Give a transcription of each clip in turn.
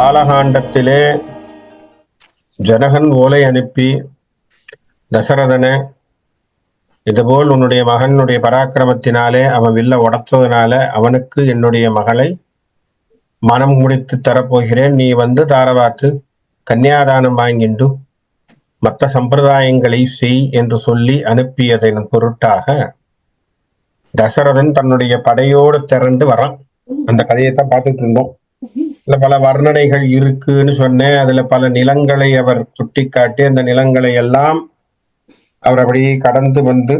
பாலகாண்டத்திலே ஜனகன் ஓலை அனுப்பி தசரதனை இதுபோல் உன்னுடைய மகனுடைய பராக்கிரமத்தினாலே அவன் வில்ல உடைச்சதுனால அவனுக்கு என்னுடைய மகளை மனம் முடித்து தரப்போகிறேன், நீ வந்து தாரவாத்து கன்னியாதானம் வாங்கிண்டு மற்ற சம்பிரதாயங்களை செய் என்று சொல்லி அனுப்பியதன் பொருட்டாக தசரதன் தன்னுடைய படையோடு திரண்டு வரான். அந்த கதையைத்தான் பார்த்துட்டு இருந்தோம். இதுல பல வர்ணனைகள் இருக்குன்னு சொன்னேன். அதுல பல நிலங்களை அவர் சுட்டிக்காட்டி அந்த நிலங்களை எல்லாம் அவர் அப்படியே கடந்து வந்து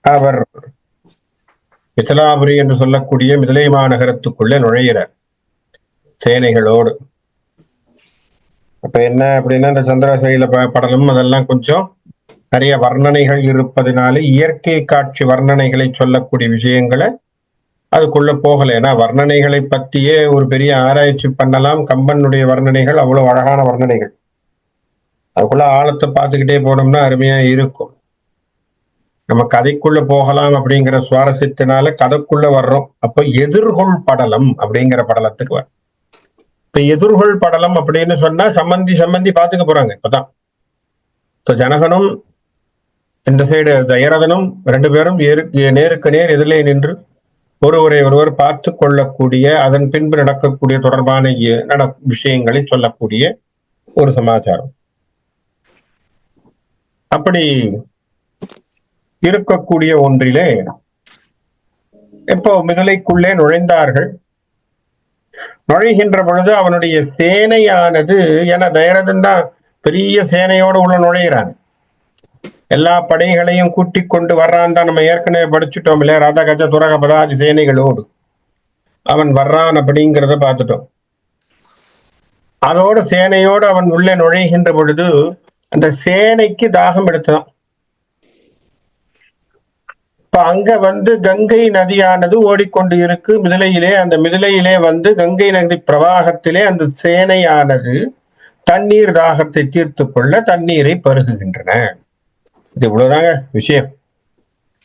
அவர் மிதிலாபுரி என்று சொல்லக்கூடிய மிதிலை மாநகரத்துக்குள்ளே நுழைகிறார் சேனைகளோடு. அப்ப என்ன அப்படின்னா இந்த சந்திரசைல படலம் அதெல்லாம் கொஞ்சம் நிறைய வர்ணனைகள் இருப்பதனால இயற்கை காட்சி வர்ணனைகளை சொல்லக்கூடிய விஷயங்களை அதுக்குள்ள போகல. ஏன்னா வர்ணனைகளை பத்தியே ஒரு பெரிய ஆராய்ச்சி பண்ணலாம். கம்பனுடைய வர்ணனைகள் அவ்வளவு அழகான வர்ணனைகள், அதுக்குள்ள ஆழத்தை பார்த்துக்கிட்டே போனோம்னா அருமையா இருக்கும். நம்ம கதைக்குள்ள போகலாம் அப்படிங்கிற சுவாரஸ்யத்தினால கதைக்குள்ள வர்றோம். அப்ப எதிர்கொள் படலம் அப்படிங்கிற படலத்துக்கு வரும். இப்ப எதிர்கொள் படலம் அப்படின்னு சொன்னா சம்பந்தி பார்த்துக்க போறாங்க. இப்பதான் ஜனகனும் இந்த சைடு தயரதனும் ரெண்டு பேரும் நேருக்கு நேர் எதிரிலே நின்று ஒருவரை ஒருவர் பார்த்து கொள்ளக்கூடிய அதன் பின்பு நடக்கக்கூடிய தொடர்பான விஷயங்களை சொல்லக்கூடிய ஒரு சமாச்சாரம். அப்படி இருக்கக்கூடிய ஒன்றிலே இப்போ மிதிலைக்குள்ளே நுழைந்தார்கள். நுழைகின்ற பொழுது அவனுடைய சேனையானது, என தயரதன் தான் பெரிய சேனையோடு உள்ள நுழைகிறான். எல்லா படைகளையும் கூட்டிக் கொண்டு வர்றான் தான் நம்ம ஏற்கனவே படிச்சுட்டோம் இல்லையா, ரத கஜ துரக பதாதி சேனைகளோடு அவன் வர்றான் அப்படிங்கிறத பார்த்துட்டோம். அதோட சேனையோடு அவன் உள்ளே நுழைகின்ற பொழுது அந்த சேனைக்கு தாகம் எடுத்தான். இப்ப அங்க வந்து கங்கை நதியானது ஓடிக்கொண்டு இருக்கு மிதிலையிலே. அந்த மிதிலையிலே வந்து கங்கை நதி பிரவாகத்திலே அந்த சேனையானது தண்ணீர் தாகத்தை தீர்த்து கொள்ள தண்ணீரை பருகுகின்றன. இது இவ்வளவுதாங்க விஷயம்.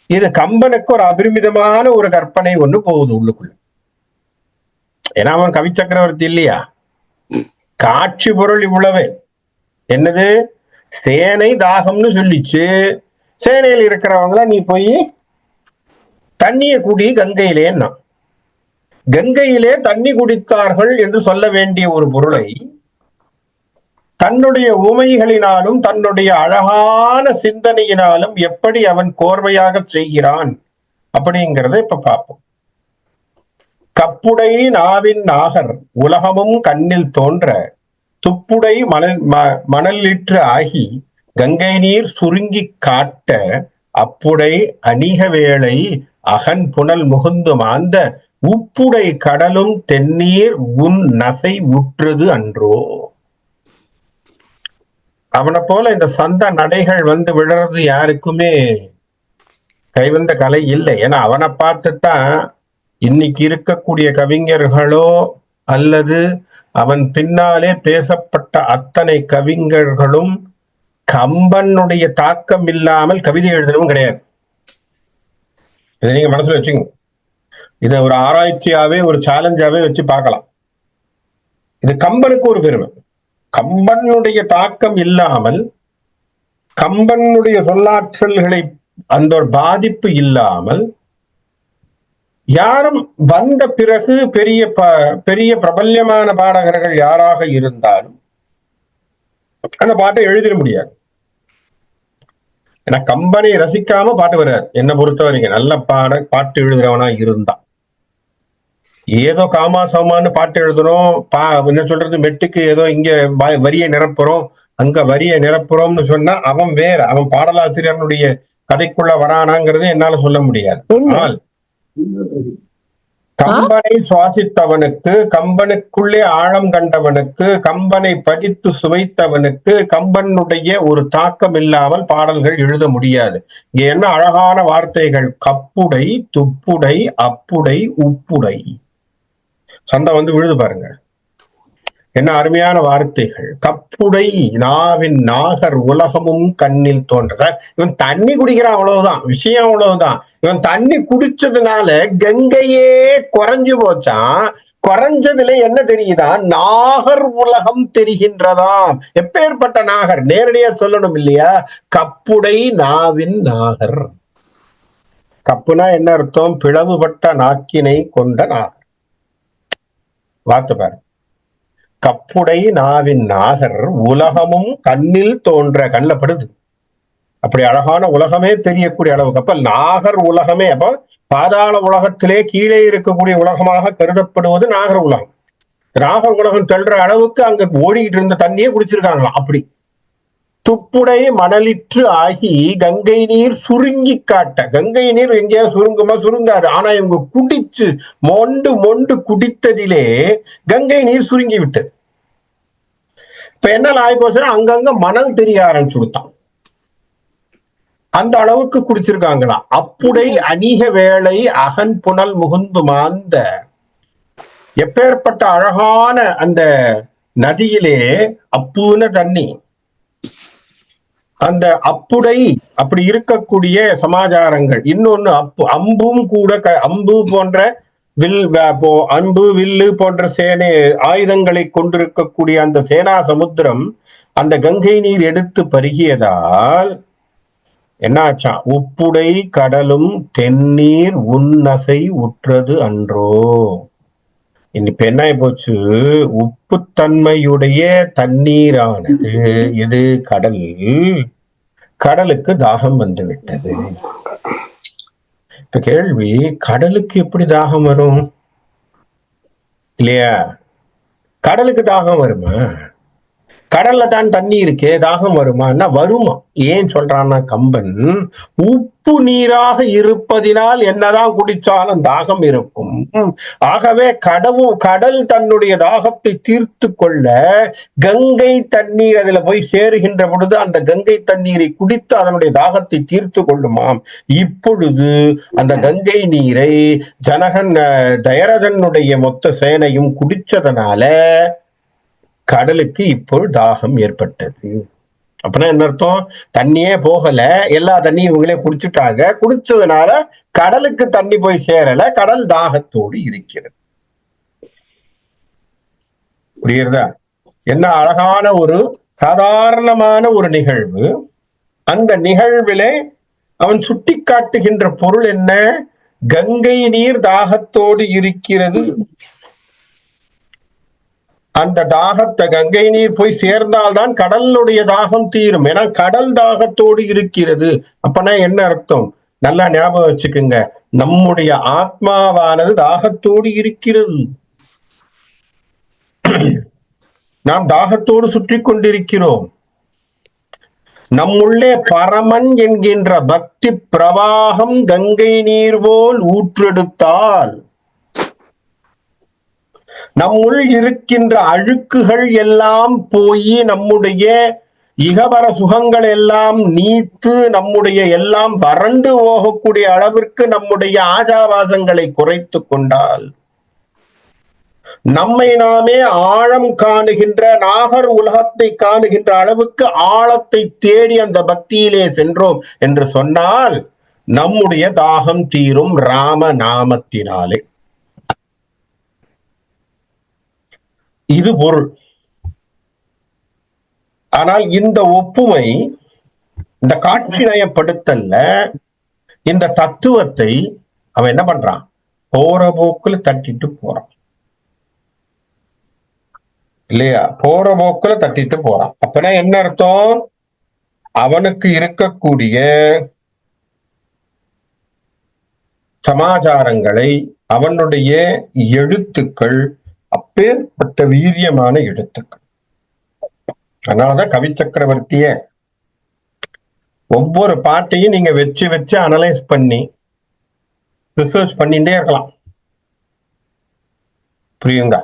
இது கம்பனுக்கு ஒரு அபரிமிதமான ஒரு கற்பனை ஒண்ணு போகுது உள்ளுக்குள்ள. ஏன்னா அவன் கவி சக்கரவர்த்தி இல்லையா, காட்சி பொருள் இவ்வளவே. என்னது, சேனை தாகம்னு சொல்லிச்சு, சேனையில் இருக்கிறவங்கள நீ போய் தண்ணியை குடி கங்கையிலேன்னா, கங்கையிலே தண்ணி குடித்தார்கள் என்று சொல்ல வேண்டிய ஒரு பொருளை தன்னுடைய உமைகளினாலும் தன்னுடைய அழகான சிந்தனையினாலும் எப்படி அவன் கோர்வையாக செய்கிறான் அப்படிங்கிறத இப்ப பார்ப்போம். கப்புடை நாவின் நாகர் உலகமும் கண்ணில் தோன்ற துப்புடை மணலிற்று ஆகி கங்கை நீர் சுருங்கி காட்ட அப்புடை அணிக வேளை அகன் புனல் முகுந்து மாந்த உப்புடை கடலும் தென்னீர் உன் நசை உற்றது அன்றோ. அவனை போல இந்த சந்த நடைகள் வந்து விழுறது யாருக்குமே கைவந்த கலை இல்லை. ஏன்னா அவனை பார்த்துத்தான் இன்னைக்கு இருக்கக்கூடிய கவிஞர்களோ அல்லது அவன் பின்னாலே பேசப்பட்ட அத்தனை கவிஞர்களும் கம்பனுடைய தாக்கம் இல்லாமல் கவிதை எழுதணும் கிடையாது. இதை நீங்க மனசுல வச்சுங்க. இதை ஒரு ஆராய்ச்சியாவே ஒரு சேலஞ்சாவே வச்சு பார்க்கலாம். இது கம்பனுக்கு ஒரு பெருமை. கம்பனுடைய தாக்கம் இல்லாமல், கம்பனுடைய சொல்லாற்றல்களை அந்த பாதிப்பு இல்லாமல் யாரும் வந்த பிறகு பெரிய பிரபல்யமான பாடகர்கள் யாராக இருந்தாலும் அந்த பாட்டை எழுதிட முடியாது. ஏன்னா கம்பனை ரசிக்காம பாட்டு வராது. என்னை பொறுத்த வரைக்கும் நல்ல பாட்டு எழுதுறவனா இருந்தா, ஏதோ காமாசமானு பாட்டு எழுதுறோம், என்ன சொல்றது, மெட்டுக்கு ஏதோ இங்க வரியை நிரப்புறோம் அங்க வரியை நிரப்புறோம்னு சொன்னா அவன் வேற, அவன் பாடலாசிரியனுடைய கதைக்குள்ள வரானாங்கிறது என்னால சொல்ல முடியாது. ஆனால் கம்பனை சுவாசித்தவனுக்கு, கம்பனுக்குள்ளே ஆழம் கண்டவனுக்கு, கம்பனை படித்து சுவைத்தவனுக்கு கம்பனுடைய ஒரு தாக்கம் இல்லாமல் பாடல்கள் எழுத முடியாது. இங்க என்ன அழகான வார்த்தைகள், கப்புடை துப்புடை அப்புடை உப்புடை. சண்டை வந்து விழுது பாருங்க, என்ன அருமையான வார்த்தைகள். கப்புடை நாவின் நாகர் உலகமும் கண்ணில் தோன்ற. சார் இவன் தண்ணி குடிக்கிறான், அவ்வளவுதான் விஷயம், அவ்வளவுதான். இவன் தண்ணி குடிச்சதுனால கங்கையே குறைஞ்சு போச்சான். குறைஞ்சதுல என்ன தெரியுதா? நாகர் உலகம் தெரிகின்றதாம். எப்பேற்பட்ட நாகர்? நேரடியா சொல்லணும் இல்லையா? கப்புடை நாவின் நாகர். கப்புனா என்ன அர்த்தம்? பிளவுபட்ட நாக்கினை கொண்ட நாகர். வார்த்தை பாரு. கப்புடை நாவின் நாகர் உலகமும் கண்ணில் தோன்ற. கண்ணில் படுது. அப்படி அழகான உலகமே தெரியக்கூடிய அளவுக்கு. அப்ப நாகர் உலகமே, அப்ப பாதாள உலகத்திலே கீழே இருக்கக்கூடிய உலகமாக கருதப்படுவது நாகர் உலகம். நாகர் உலகம் தள்ளுற அளவுக்கு அங்க ஓடிக்கிட்டு இருந்த தண்ணியே குடிச்சிருக்காங்களாம். அப்படி துப்புடை மணலிற்று ஆகி கங்கை நீர் சுருங்கி காட்ட. கங்கை நீர் எங்கேயா சுருங்குமா? சுருங்காது. ஆனா இவங்க குடிச்சு மொண்டு மொண்டு குடித்ததிலே கங்கை நீர் சுருங்கி விட்டது. இப்ப என்ன ஆகி போச்சுன்னா அங்கங்க மணல் தெரிய ஆரம்பிச்சு கொடுத்தான். அந்த அளவுக்கு குடிச்சிருக்காங்களா? அப்புடை அணிக வேளை அகன் புனல் முகுந்து மாந்த. எப்பேற்பட்ட அழகான அந்த நதியிலே அப்புன தண்ணி. அந்த அப்புடை அப்படி இருக்கக்கூடிய சமாச்சாரங்கள். இன்னொன்னு அம்பும் கூட, அம்பு போன்ற அம்பு வில்லு போன்ற சேனை ஆயுதங்களை கொண்டிருக்கக்கூடிய அந்த சேனா சமுத்திரம் அந்த கங்கை நீர் எடுத்து பருகியதால் என்னாச்சா? உப்புடை கடலும் தென்னீர் உன்னசை உற்றது அன்றோ. இப்ப என்ன போச்சு? உப்புத்தன்மையுடைய தண்ணீரானது இது கடல். கடலுக்கு தாகம் வந்து விட்டது. இப்ப கேள்வி, கடலுக்கு எப்படி தாகம் வரும்? இல்லையா? கடலுக்கு தாகம் வருமா? கடல்ல தான் தண்ணி இருக்கே, தாகம் வருமா? வருமா? ஏன் சொல்றான்னா கம்பன், உப்பு நீராக இருப்பதினால் என்னதான் குடிச்சாலும் தாகம் இருக்கும். ஆகவே கடல் தன்னுடைய தாகத்தை தீர்த்து கொள்ள கங்கை தண்ணீர் அதுல போய் சேருகின்ற பொழுது அந்த கங்கை தண்ணீரை குடித்து அதனுடைய தாகத்தை தீர்த்து கொள்ளுமாம். இப்பொழுது அந்த கங்கை நீரை தயரதனுடைய மொத்த சேனையும் குடிச்சதனால கடலுக்கு இப்போ தாகம் ஏற்பட்டது. அப்படின்னா என்ன அர்த்தம்? தண்ணியே போகல, எல்லா தண்ணியும் இவங்களே குடிச்சுட்டாங்க. குடிச்சதுனால கடலுக்கு தண்ணி போய் சேரல, கடல் தாகத்தோடு இருக்கிறது. புரியுறதா? என்ன அழகான ஒரு சாதாரணமான ஒரு நிகழ்வு. அந்த நிகழ்விலே அவன் சுட்டி காட்டுகின்ற பொருள் என்ன? கங்கை நீர் தாகத்தோடு இருக்கிறது. அந்த தாகத்தை கங்கை நீர் போய் சேர்ந்தால்தான் கடலுடைய தாகம் தீரும். ஏன்னா கடல் தாகத்தோடு இருக்கிறது. அப்பனா என்ன அர்த்தம்? நல்லா ஞாபகம் வச்சுக்குங்க. நம்முடைய ஆத்மாவானது தாகத்தோடு இருக்கிறது. நாம் தாகத்தோடு சுற்றி கொண்டிருக்கிறோம். நம்முள்ளே பரமன் என்கின்ற பக்தி பிரவாகம் கங்கை நீர் போல் ஊற்றெடுத்தால் நம்முள் இருக்கின்ற அழுக்குகள் எல்லாம் போய் நம்முடைய இகவர சுகங்கள் எல்லாம் நீத்து நம்முடைய எல்லாம் வறண்டு போகக்கூடிய அளவிற்கு நம்முடைய ஆசாவாசங்களை குறைத்து கொண்டால் நம்மை நாமே ஆழம் காணுகின்ற நாகர் உலகத்தை காணுகின்ற அளவுக்கு ஆழத்தை தேடி அந்த பக்தியிலே சென்றோம் என்று சொன்னால் நம்முடைய தாகம் தீரும் ராம நாமத்தினாலே. இது பொருள். ஆனால் இந்த ஒப்புமை, இந்த காட்சி நயப்படுத்தல்ல, இந்த தத்துவத்தை அவன் என்ன பண்றான்? போற போக்குல தட்டிட்டு போறான் இல்லையா? போற போக்குல தட்டிட்டு போறான். அப்பனா என்ன அர்த்தம்? அவனுக்கு இருக்கக்கூடிய சமாச்சாரங்களை, அவனுடைய எழுத்துக்கள் அப்பேற்பட்ட வீரியமான எழுத்துக்கள். அதனாலதான் கவி சக்கரவர்த்திய ஒவ்வொரு பாட்டையும் நீங்க வச்சு வச்சு அனலைஸ் பண்ணி ரிசர்ச் பண்ணிட்டே இருக்கலாம். புரியுங்க?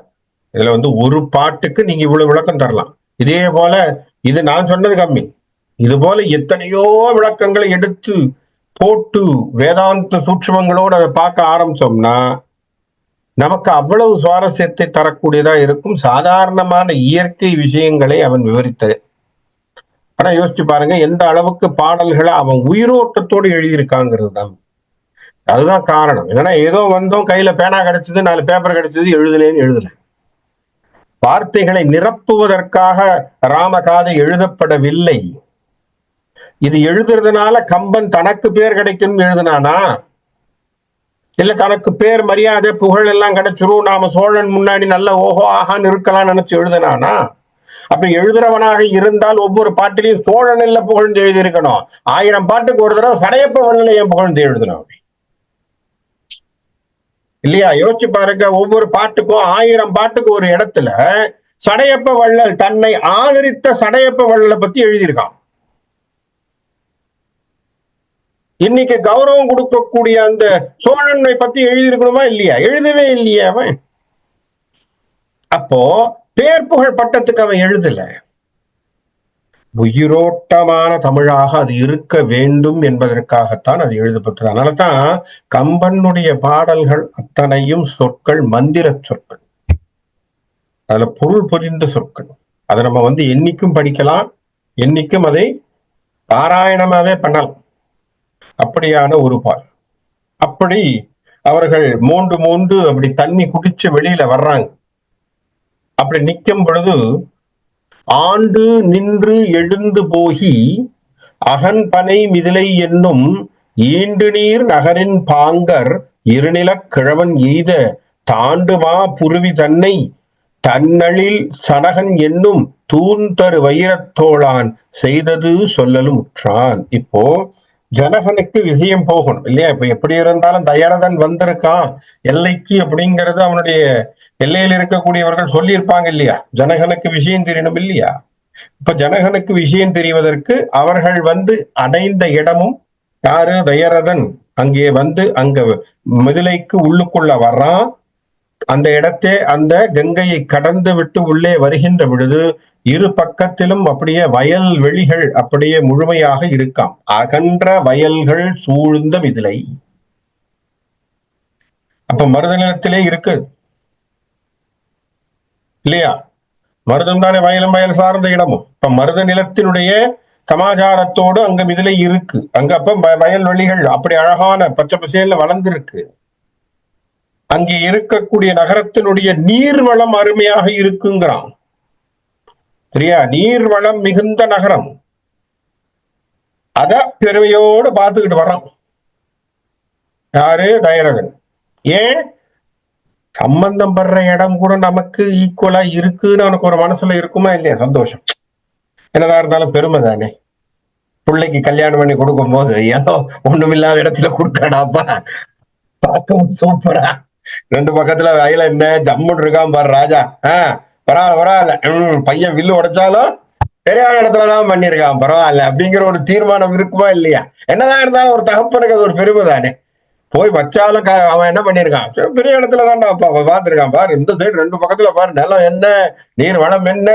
இதுல ஒரு பாட்டுக்கு நீங்க இவ்வளவு விளக்கம் தரலாம். இதே போல இது நான் சொன்னது கம்மி. இது போல எத்தனையோ விளக்கங்களை எடுத்து போட்டு வேதாந்த சூட்சுமங்களோடு அதை பார்க்க ஆரம்பிச்சோம்னா நமக்கு அவ்வளவு சுவாரஸ்யத்தை தரக்கூடியதா இருக்கும். சாதாரணமான இயற்கை விஷயங்களை அவன் விவரித்தது. ஆனா யோசிச்சு பாருங்க, எந்த அளவுக்கு பாடல்களை அவன் உயிரோட்டத்தோடு எழுதியிருக்காங்கிறது தான். அதுதான் காரணம். இல்லைன்னா ஏதோ வந்தோம், கையில பேனா கிடைச்சது, 4 பேப்பர் கிடைச்சது, எழுதலேன்னு எழுதல. வார்த்தைகளை நிரப்புவதற்காக ராமகாதை எழுதப்படவில்லை. இது எழுதுறதுனால கம்பன் தனக்கு பேர் கிடைக்கும் எழுதுனானா, இல்ல தனக்கு பேர் மரியாதை புகழ் எல்லாம் கிடைச்சிரும், நாம சோழன் முன்னாடி நல்ல ஓஹோ ஆகான்னு இருக்கலாம் நினைச்சு எழுதுனானா? அப்படி எழுதுறவனாக இருந்தால் ஒவ்வொரு பாட்டிலையும் சோழன் இல்ல புகழ்ந்து எழுதியிருக்கணும். 1000 பாட்டுக்கு ஒரு தடவை சடையப்ப வள்ளலையும் புகழ்ந்து எழுதணும் இல்லையா? யோசிச்சு பாருங்க. ஒவ்வொரு பாட்டுக்கும் 1000 பாட்டுக்கு ஒரு இடத்துல சடையப்ப வள்ளல் தன்னை ஆதரித்த சடையப்ப வள்ளலை பத்தி எழுதியிருக்கான். இன்னைக்கு கௌரவம் கொடுக்கக்கூடிய அந்த சோழனை பத்தி எழுதியிருக்கணுமா இல்லையா? எழுதவே இல்லையா அவன். அப்போ பேர் புகழ் பட்டத்துக்கு அவன் எழுதல. உயிரோட்டமான தமிழாக அது இருக்க வேண்டும் என்பதற்காகத்தான் அது எழுதப்பட்டது. அதனாலதான் கம்பனுடைய பாடல்கள் அத்தனையும் சொற்கள் மந்திர சொற்கள், அதுல பொருள் பொதிந்த சொற்கள். அதை நம்ம என்னைக்கும் படிக்கலாம், என்னைக்கும் அதை பாராயணமாவே பண்ணலாம். அப்படியான ஒரு பால். அப்படி அவர்கள் மோண்டு அப்படி தண்ணி குடிச்சு வெளியில வர்றாங்க. அப்படி நிற்கும் பொழுது ஆண்டு நின்று எழுந்து போகி அகன்பனை மிதிலை என்னும் ஈண்டு நீர் நகரின் பாங்கர் இருநிலக் கிழவன் எய்த தாண்டுமா புருவி தன்னை தன்னழில் சனகன் என்னும் தூந்தரு வைரத்தோளான் செய்தது சொல்லலும் உற்றான். இப்போ ஜனகனுக்கு விஷயம் போகணும் இல்லையா? இப்ப எப்படி இருந்தாலும் தயரதன் வந்திருக்கான் எல்லைக்கு அப்படிங்கிறது அவனுடைய எல்லையில் இருக்கக்கூடியவர்கள் சொல்லியிருப்பாங்க இல்லையா? ஜனகனுக்கு விஷயம் தெரியணும் இல்லையா? இப்ப ஜனகனுக்கு விஷயம் தெரிவதற்கு அவர்கள் அடைந்த இடமும் யாரு? தயரதன் அங்கே அங்க மிதிலைக்கு உள்ளுக்குள்ள வர்றான். அந்த இடத்தே அந்த கங்கையை கடந்து விட்டு உள்ளே வருகின்ற பொழுது இரு பக்கத்திலும் அப்படியே வயல் வெளிகள் அப்படியே முழுமையாக இருக்காம். அகன்ற வயல்கள் சூழ்ந்த மிதிலை. அப்ப மருத நிலத்திலே இருக்கு இல்லையா? மருதம் தானே வயலும் வயல் சார்ந்த இடமும். இப்ப மருத நிலத்தினுடைய சமாச்சாரத்தோடு அங்க மிதிலை இருக்கு. அங்க அப்ப வயல்வெளிகள் அப்படி அழகான பச்சை பசேல்ல வளர்ந்திருக்கு. அங்கே இருக்கக்கூடிய நகரத்தினுடைய நீர்வளம் அருமையாக இருக்குங்கிறான். சரியா? நீர்வளம் மிகுந்த நகரம். அத பெருமையோடு பார்த்துக்கிட்டு வர்றான் யாரு? தயரதன். ஏன்? சம்பந்தம் படுற இடம் கூட நமக்கு ஈக்குவலா இருக்குன்னு அவனுக்கு ஒரு மனசுல இருக்குமா இல்லையா? சந்தோஷம். என்னதான் இருந்தாலும் பெருமை தானே. பிள்ளைக்கு கல்யாணம் பண்ணி கொடுக்கும் போது ஏதோ ஒண்ணுமில்லாத இடத்துல கொடுக்கடாப்பா, பார்க்கவும் சூப்பரா 2 பக்கத்துல வயல என்ன ஜம்முன்னு இருக்கான் பாரு ராஜா. பரவாயில்ல பையன் வில்லு உடைச்சாலும் சரியான இடத்துலதான் பண்ணிருக்கான், பரவாயில்ல அப்படிங்கிற ஒரு தீர்மானம் இருக்குமா இல்லையா? என்னதான் இருந்தாலும் ஒரு தகப்பனுக்கு அது ஒரு பெருமை தானே. போய் வச்சாலும் அவன் என்ன பண்ணிருக்கான்? பெரிய இடத்துலதான் பார்த்திருக்கான் பாரு. இந்த சைடு 2 பக்கத்துல பாரு, நிலம் என்ன, நீர் வளம் என்ன,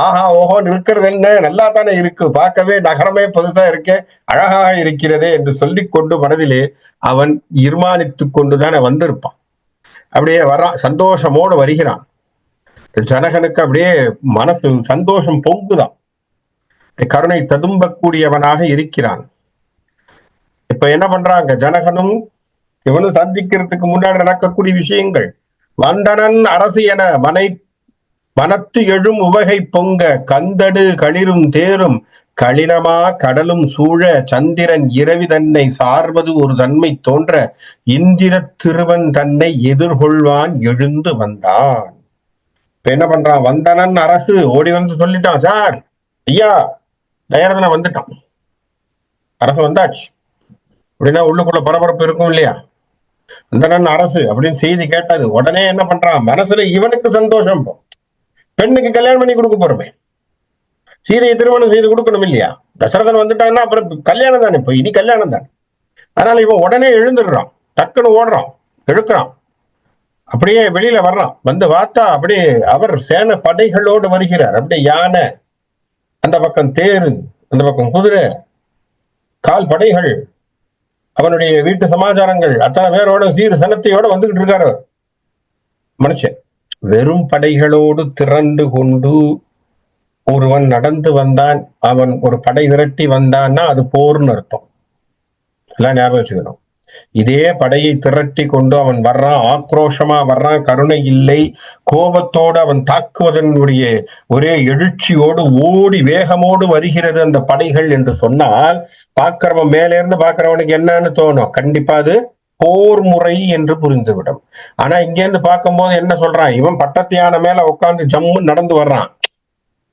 ஆஹா ஓஹோன்னு இருக்கிறது என்ன, நல்லா தானே இருக்கு, பார்க்கவே நகரமே புதுசா இருக்கே, அழகாக இருக்கிறதே என்று சொல்லி கொண்டு மனதிலே அவன் தீர்மானித்து கொண்டுதானே வந்திருப்பான். அப்படியே வர்றான், சந்தோஷமோடு வருகிறான். ஜனகனுக்கு அப்படியே மனசு சந்தோஷம் பொங்குதான், கருணை ததும்பக்கூடியவனாக இருக்கிறான். இப்ப என்ன பண்றாங்க? ஜனகனும் இவனும் சந்திக்கிறதுக்கு முன்னாடி நடக்கக்கூடிய விஷயங்கள். வந்தனன் அரசு என மனத்து எழும் உவகை பொங்க கந்தடு களிரும் தேரும் களினமா கடலும் சூழ சந்திரன் இரவி தன்னை சார்வது ஒரு தன்மை தோன்ற இந்திர திருவன் தன்னை எதிர்கொள்வான் எழுந்து வந்தான். இப்ப என்ன பண்றான்? வந்தனன் அரசு ஓடி சொல்லிட்டான், சார் ஐயா தயரதனை வந்துட்டான், அரசு வந்தாச்சு அப்படின்னா உள்ளுக்குள்ள பரபரப்பு இருக்கும் இல்லையா? வந்தனன் அரசு அப்படின்னு செய்தி கேட்டது உடனே என்ன பண்றான்? மனசுல இவனுக்கு சந்தோஷம். பெண்ணுக்கு கல்யாணம் பண்ணி கொடுக்க போறமே, சீதையை திருமணம் செய்து கொடுக்கணும் இல்லையா? தசரதன் வந்துட்டான்னா அப்புறம் கல்யாணம் தானே, இப்போ இனி கல்யாணம் தானே. அதனால இவன் உடனே எழுந்துடுறான், டக்குன்னு ஓடுறான், எழுக்கிறான், அப்படியே வெளியில வர்றான். பார்த்தா அப்படியே அவர் சேன படைகளோடு வருகிறார். அப்படியே யானை, அந்த பக்கம் தேரு, அந்த பக்கம் குதிரை, கால் படைகள், அவனுடைய வீட்டு சமாச்சாரங்கள் அத்தனை பேரோட சீர் சனத்தையோட வந்துகிட்டு இருக்காரு மனுஷன். வெறும் படைகளோடு திரண்டு கொண்டு ஒருவன் நடந்து வந்தான், அவன் ஒரு படை விரட்டி வந்தான்னா அது போர்னு அர்த்தம். எல்லாம் ஞாபகம் வச்சுக்கணும். இதே படையை திரட்டி கொண்டு அவன் வர்றான், ஆக்ரோஷமா வர்றான், கருணை இல்லை, கோபத்தோடு அவன் தாக்குவதனுடைய ஒரே எழுச்சியோடு ஓடி வேகமோடு வருகிறது அந்த படைகள் என்று சொன்னால், பார்க்கிறவன் மேலே இருந்து பார்க்கிறவனுக்கு என்னன்னு தோணும், கண்டிப்பா அது போர் முறை என்று புரிந்துவிடும். ஆனா இங்கேருந்து பார்க்கும்போது என்ன சொல்றான், இவன் பட்டத்து யானை மேல உட்கார்ந்து ஜம்மு நடந்து வர்றான்,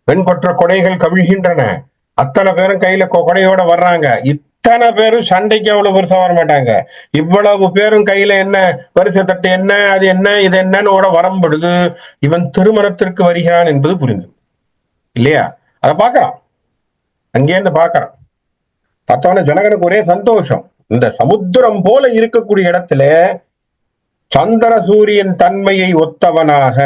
வெண்கொற்ற கொடைகள் கவிழ்கின்றன, அத்தனை பேரும் கையில கொடையோட வர்றாங்க, இத்தனை பேரும் சண்டைக்கு அவ்வளவு பெருசா வர மாட்டாங்க, இவ்வளவு பேரும் கையில என்ன வரிசை தட்டு என்ன அது என்ன இது என்னன்னு வரம்பொழுது இவன் திருமணத்திற்கு வருகிறான் என்பது புரிந்து இல்லையா? அதை பார்க்கறான், அங்கேருந்து பார்க்கறான். பார்த்தவன ஜனகனுக்கு ஒரே சந்தோஷம். இந்த சமுத்திரம் போல இருக்கக்கூடிய இடத்துல சந்திர சூரியன் தன்மையை ஒத்தவனாக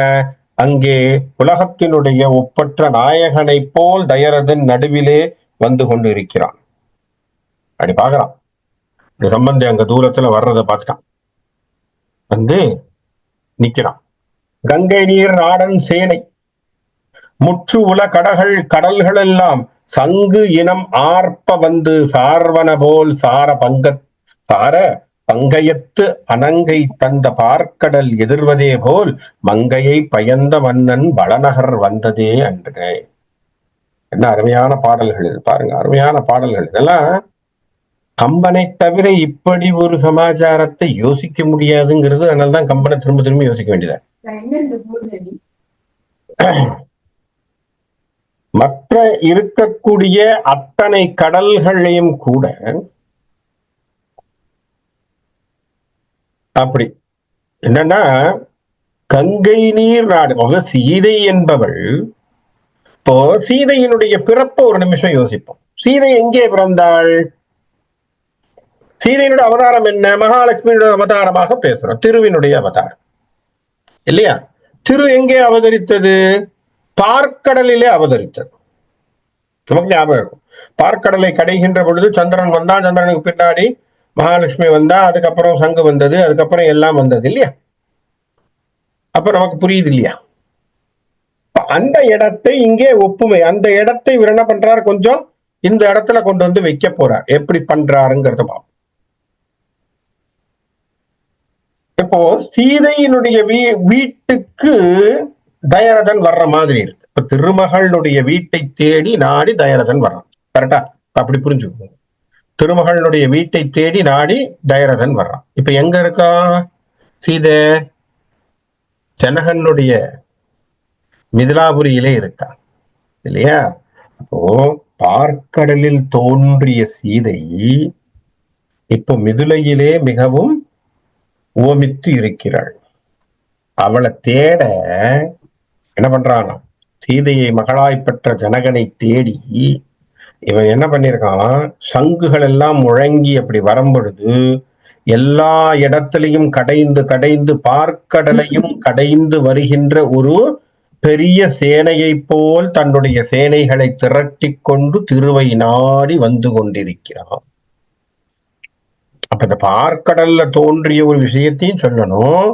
அங்கே உலகத்தினுடைய ஒப்பற்ற நாயகனை போல் தயரதன் நடுவிலே வந்து கொண்டு இருக்கிறான். அப்படி பாக்குறான். சம்பந்தி அங்க தூரத்துல வர்றதை பார்த்துட்டான், வந்து நிக்கிறான். கங்கை நீர் நாடன் சேனை முற்று உல கடல்கள் எல்லாம் சங்கு இனம் ஆர்ப்ப வந்து சார்வன போல் சார பங்கையத்து அனங்கை தந்த பார்க்கடல் எதிர்வதே போல் மங்கையை பயந்த மன்னன் வளநகர் வந்ததே அன்றே. என்ன அருமையான பாடல்கள் இது பாருங்க, அருமையான பாடல்கள். இதெல்லாம் கம்பனை தவிர இப்படி ஒரு சமாச்சாரத்தை யோசிக்க முடியாதுங்கிறது. அதனால்தான் கம்பனை திரும்ப திரும்ப யோசிக்க வேண்டியது. மற்ற இருக்கக்கூடிய அத்தனை கடல்களையும் கூட அப்படி என்னன்னா, கங்கை நீர் நாடு சீதை என்பவள். இப்போ சீதையினுடைய பிறப்ப ஒரு நிமிஷம் யோசிப்போம். சீதை எங்கே பிறந்தாள்? சீதையினுடைய அவதாரம் என்ன? மகாலட்சுமியுடைய அவதாரமாக பேசுறோம், திருவினுடைய அவதாரம் இல்லையா? திரு எங்கே அவதரித்தது? பார்க்கடலிலே அவதரித்தது. நமக்கு ஞாபகம் இருக்கும், பார்க்கடலை கடைகின்ற பொழுது சந்திரன் வந்தான், சந்திரனுக்கு பின்னாடி மகாலட்சுமி வந்தா, அதுக்கப்புறம் சங்கு வந்தது, அதுக்கப்புறம் எல்லாம் வந்தது இல்லையா? அப்ப நமக்கு புரியுது இல்லையா? அந்த இடத்தை இங்கே ஒப்புமை, அந்த இடத்தை இவர் என்ன பண்றாரு, கொஞ்சம் இந்த இடத்துல கொண்டு வந்து வைக்க போறார். எப்படி பண்றாருங்கிறத பார்ப்போம். இப்போ சீதையினுடைய வீட்டுக்கு தயரதன் வர்ற மாதிரி இருக்கு. இப்ப திருமகளுடைய வீட்டை தேடி நாடி தயரதன் வர்றான். கரெக்டா? அப்படி புரிஞ்சுக்கோங்க. திருமகளுடைய வீட்டை தேடி நாடி தயரதன் வர்றான். இப்ப எங்க இருக்கா சீதை? ஜனகனுடைய மிதிலாபுரியிலே இருக்கா இல்லையா? அப்போ பார்க்கடலில் தோன்றிய சீதை இப்போ மிதுலையிலே மிகவும் ஓமித்து இருக்கிறாள். அவளை தேட என்ன பண்றானா, சீதையை மகளாய் பெற்ற ஜனகனை தேடி இவன் என்ன பண்ணிருக்கான், சங்குகள் எல்லாம் முழங்கி அப்படி வரும்பொழுது எல்லா இடத்திலையும் கடைந்து கடைந்து பார்க்கடலையும் கடைந்து வருகின்ற ஒரு பெரிய சேனையை போல் தன்னுடைய சேனைகளை திரட்டி கொண்டு திருவை நாடி வந்து கொண்டிருக்கிறான். அப்ப இந்த பார்க்கடல்ல தோன்றிய ஒரு விஷயத்தையும் சொல்லணும்,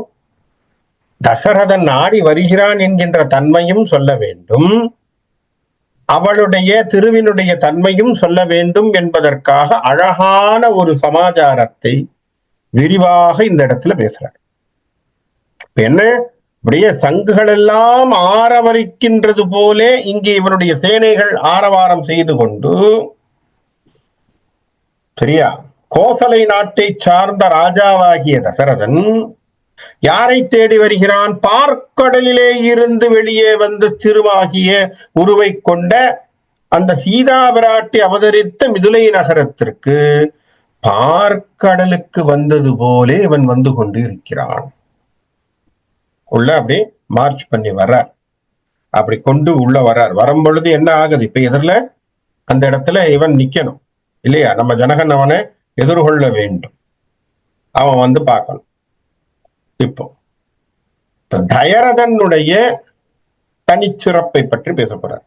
தசரதன் நாடி வருகிறான் என்கின்ற தன்மையும் சொல்ல வேண்டும், அவளுடைய திருவினுடைய தன்மையும் சொல்ல வேண்டும் என்பதற்காக அழகான ஒரு சமாச்சாரத்தை விரிவாக இந்த இடத்துல பேசுறார். என்ன, அப்படியே சங்குகள் எல்லாம் ஆரவரிக்கின்றது போலே இங்கே இவனுடைய சேனைகள் ஆரவாரம் செய்து கொண்டு, சரியா, கோசலை நாட்டை சார்ந்த ராஜாவாகிய தசரதன் யாரை தேடி வருகிறான்? பார்க்கடலிலே இருந்து வெளியே வந்து திருவாகிய உருவை கொண்ட அந்த சீதா பிராட்டி அவதரித்த மிதுலை நகரத்திற்கு பார்க்கடலுக்கு வந்தது போலே இவன் வந்து கொண்டு இருக்கிறான். உள்ள அப்படி மார்ச் பண்ணி வர்றார், அப்படி கொண்டு உள்ள வர்றார். வரும்பொழுது என்ன ஆகுது, இப்ப எதிரில அந்த இடத்துல இவன் நிக்கணும் இல்லையா? நம்ம ஜனகன் அவனை எதிர்கொள்ள வேண்டும், அவன் வந்து பார்க்கணும். இப்போ தயரதனுடைய தனிச்சிறப்பை பற்றி பேச போறார்,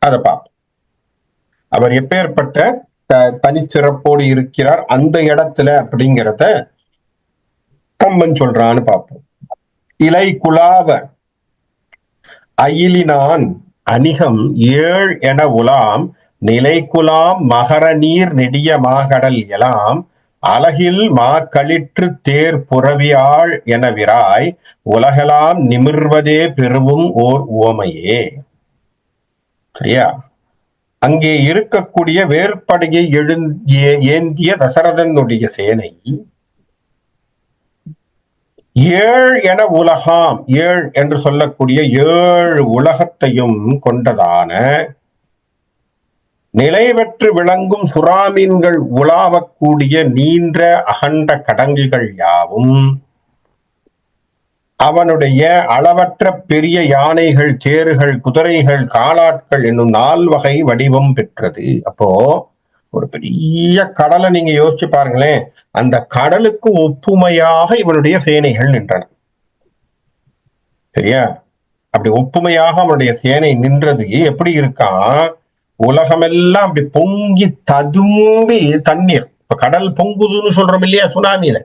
அதை பார்ப்போம். அவர் எப்பேற்பட்ட தனிச்சிறப்போடு இருக்கிறார் அந்த இடத்துல அப்படிங்கிறத கம்பன் சொல்றான்னு பார்ப்போம். இலை குலாவ அயிலினான் அணிகம் ஏழ் என உலாம் நிலை குலாம் மகர நீர் நெடிய மாகடல் எலாம் அலகில் மா களிற்று தேர் புறவியாள் என விராய் உலகெல்லாம் நிமிர்வதே பெருவும் ஓர் உவமையே. சரியா? அங்கே இருக்கக்கூடிய வேற்படையை ஏந்திய தசரதனுடைய சேனை ஏழ் என உலகாம், ஏழ் என்று சொல்லக்கூடிய 7 உலகத்தையும் கொண்டதான நிலை பெற்று விளங்கும் சுறாமீன்கள் உலாவக்கூடிய நீண்ட அகண்ட கடங்குகள் யாவும் அவனுடைய அளவற்ற பெரிய யானைகள், தேர்கள், குதிரைகள், காலாட்கள் என்னும் 4 வகை வடிவம் பெற்றது. அப்போ ஒரு பெரிய கடலை நீங்க யோசிச்சு பாருங்களேன். அந்த கடலுக்கு ஒப்புமையாக இவனுடைய சேனைகள் நின்றன. சரியா? அப்படி ஒப்புமையாக அவனுடைய சேனை நின்றது எப்படி இருக்கான்? உலகமெல்லாம் அப்படி பொங்கி ததும்பி தண்ணீர். இப்ப கடல் பொங்குதுன்னு சொல்றோம் இல்லையா? சுனாமியில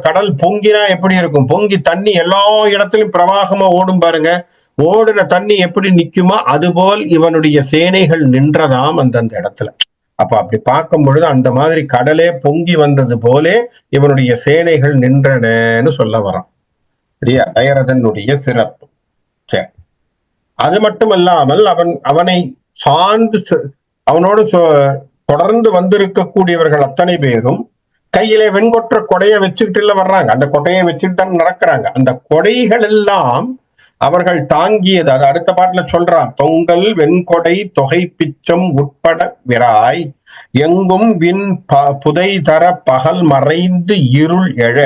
கடல் பொங்கினா எப்படி இருக்கும்? பொங்கி தண்ணி எல்லா இடத்திலும் பிரவாகமா ஓடும் பாருங்க. ஓடுன தண்ணி எப்படி நிக்குமோ அதுபோல் இவனுடைய சேனைகள் நின்றதாம் அந்தந்த இடத்துல. அப்ப அப்படி பார்க்கும் பொழுது அந்த மாதிரி கடலே பொங்கி வந்தது போலே இவனுடைய சேனைகள் நின்றனன்னு சொல்ல வரான். சரியா? தயரதனுடைய சிறப்பு. சரி, அது மட்டுமல்லாமல் அவனை சார்ந்து அவனோடு தொடர்ந்து வந்திருக்கக்கூடியவர்கள் அத்தனை பேரும் கையிலே வெண்கொற்ற கொடையை வச்சுக்கிட்டு வர்றாங்க. அந்த கொடையை வச்சுட்டு தான் நடக்கிறாங்க. அந்த கொடைகள் எல்லாம் அவர்கள் தாங்கியது. அது அடுத்த பாட்டுல சொல்றான். தொங்கல் வெண்கொடை தொகை பிச்சம் உட்பட விராய் எங்கும் விண் புதை தர பகல் மறைந்து இருள் எழ.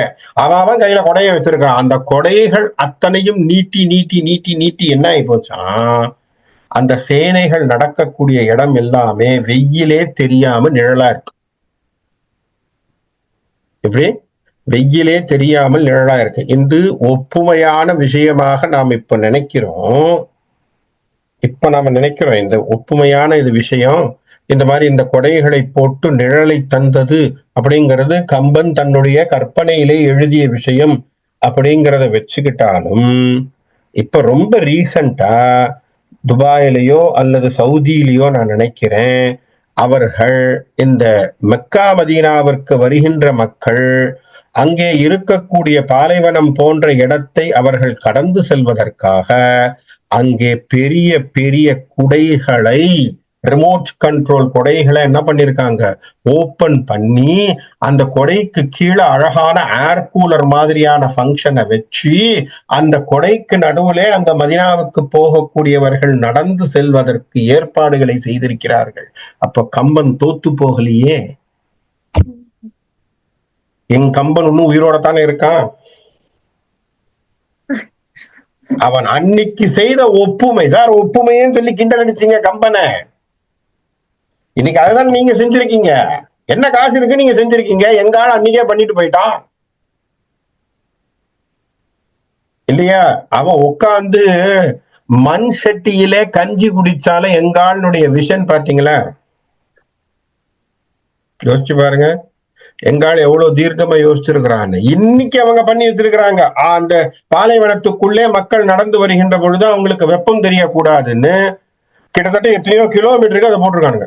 அவன் கையில கொடையை வச்சிருக்கான். அந்த கொடைகள் அத்தனையும் நீட்டி நீட்டி நீட்டி நீட்டி என்ன ஆகி போச்சான்? அந்த சேனைகள் நடக்கக்கூடிய இடம் எல்லாமே வெயிலே தெரியாம நிழலா இருக்கு. எப்படி? வெயிலே தெரியாமல் நிழலா இருக்கு. இது ஒப்புமையான விஷயமாக நாம் இப்ப நினைக்கிறோம். இந்த ஒப்புமையான இது விஷயம், இந்த மாதிரி இந்த கொடைகளை போட்டு நிழலை தந்தது அப்படிங்கிறது கம்பன் தன்னுடைய கற்பனையிலே எழுதிய விஷயம் அப்படிங்கிறத வச்சுக்கிட்டாலும் இப்ப ரொம்ப ரீசண்டா துபாயிலேயோ அல்லது சவுதியிலேயோ நான் நினைக்கிறேன், அவர்கள் இந்த மெக்கா மதீனாவிற்கு வருகின்ற மக்கள் அங்கே இருக்கக்கூடிய பாலைவனம் போன்ற இடத்தை அவர்கள் கடந்து செல்வதற்காக அங்கே பெரிய பெரிய குடைகளை, ரிமோட் கண்ட்ரோல் கொடைகளை என்ன பண்ணிருக்காங்க? ஓபன் பண்ணி அந்த கொடைக்கு கீழே அழகான ஏர் கூலர் மாதிரியான ஃபங்க்ஷனை வச்சு அந்த கொடைக்கு நடுவுல அந்த மதீனாவுக்கு போகக்கூடியவர்கள் நடந்து செல்வதற்கு ஏற்பாடுகளை செய்திருக்கிறார்கள். அப்ப கம்பன் தோத்து போகலையே. என் கம்பன் இன்னும் உயிரோடத்தானே இருக்கான். அவன் அன்னைக்கு செய்த ஒப்புமை. சார் ஒப்புமைன்னு சொல்லி கிண்டல் அடிச்சீங்க கம்பனை. இன்னைக்கு அதுதான் நீங்க செஞ்சிருக்கீங்க. என்ன காசு இருக்கு நீங்க செஞ்சிருக்கீங்க. எங்கால அன்னைக்கே பண்ணிட்டு போயிட்டான் இல்லையா? அவன் உட்கார்ந்து மண் சட்டியிலே கஞ்சி குடிச்சாலும் எங்காளுடைய விஷன் பாத்தீங்களா? யோசிச்சு பாருங்க. எங்கால எவ்வளவு தீர்க்கமா யோசிச்சிருக்கிறான்னு. இன்னைக்கு அவங்க பண்ணி வச்சிருக்கிறாங்க. அந்த பாலைவனத்துக்குள்ளே மக்கள் நடந்து வருகின்ற பொழுது அவங்களுக்கு வெப்பம் தெரியக்கூடாதுன்னு கிட்டத்தட்ட எத்தனையோ கிலோமீட்டருக்கு அதை போட்டிருக்காங்க.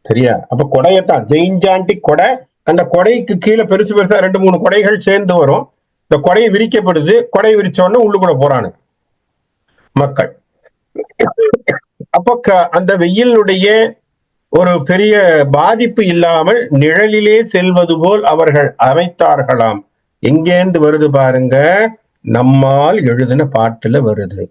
சரியா? அப்ப கொடையத்தான் ஜெயின்ஜாண்டி கொடை. அந்த கொடைக்கு கீழே பெருசு பெருசா 2-3 கொடைகள் சேர்ந்து வரும். இந்த கொடை விரிக்கப்படுது. கொடை விரிச்ச உடனே உள்ளுக்குள்ள போறானு மக்கள். அப்ப அந்த வெயிலுடைய ஒரு பெரிய பாதிப்பு இல்லாமல் நிழலிலே செல்வது போல் அவர்கள் அமைத்தார்களாம். எங்கேந்து வருது பாருங்க? நம்மால் எழுதின பாட்டுல வருது.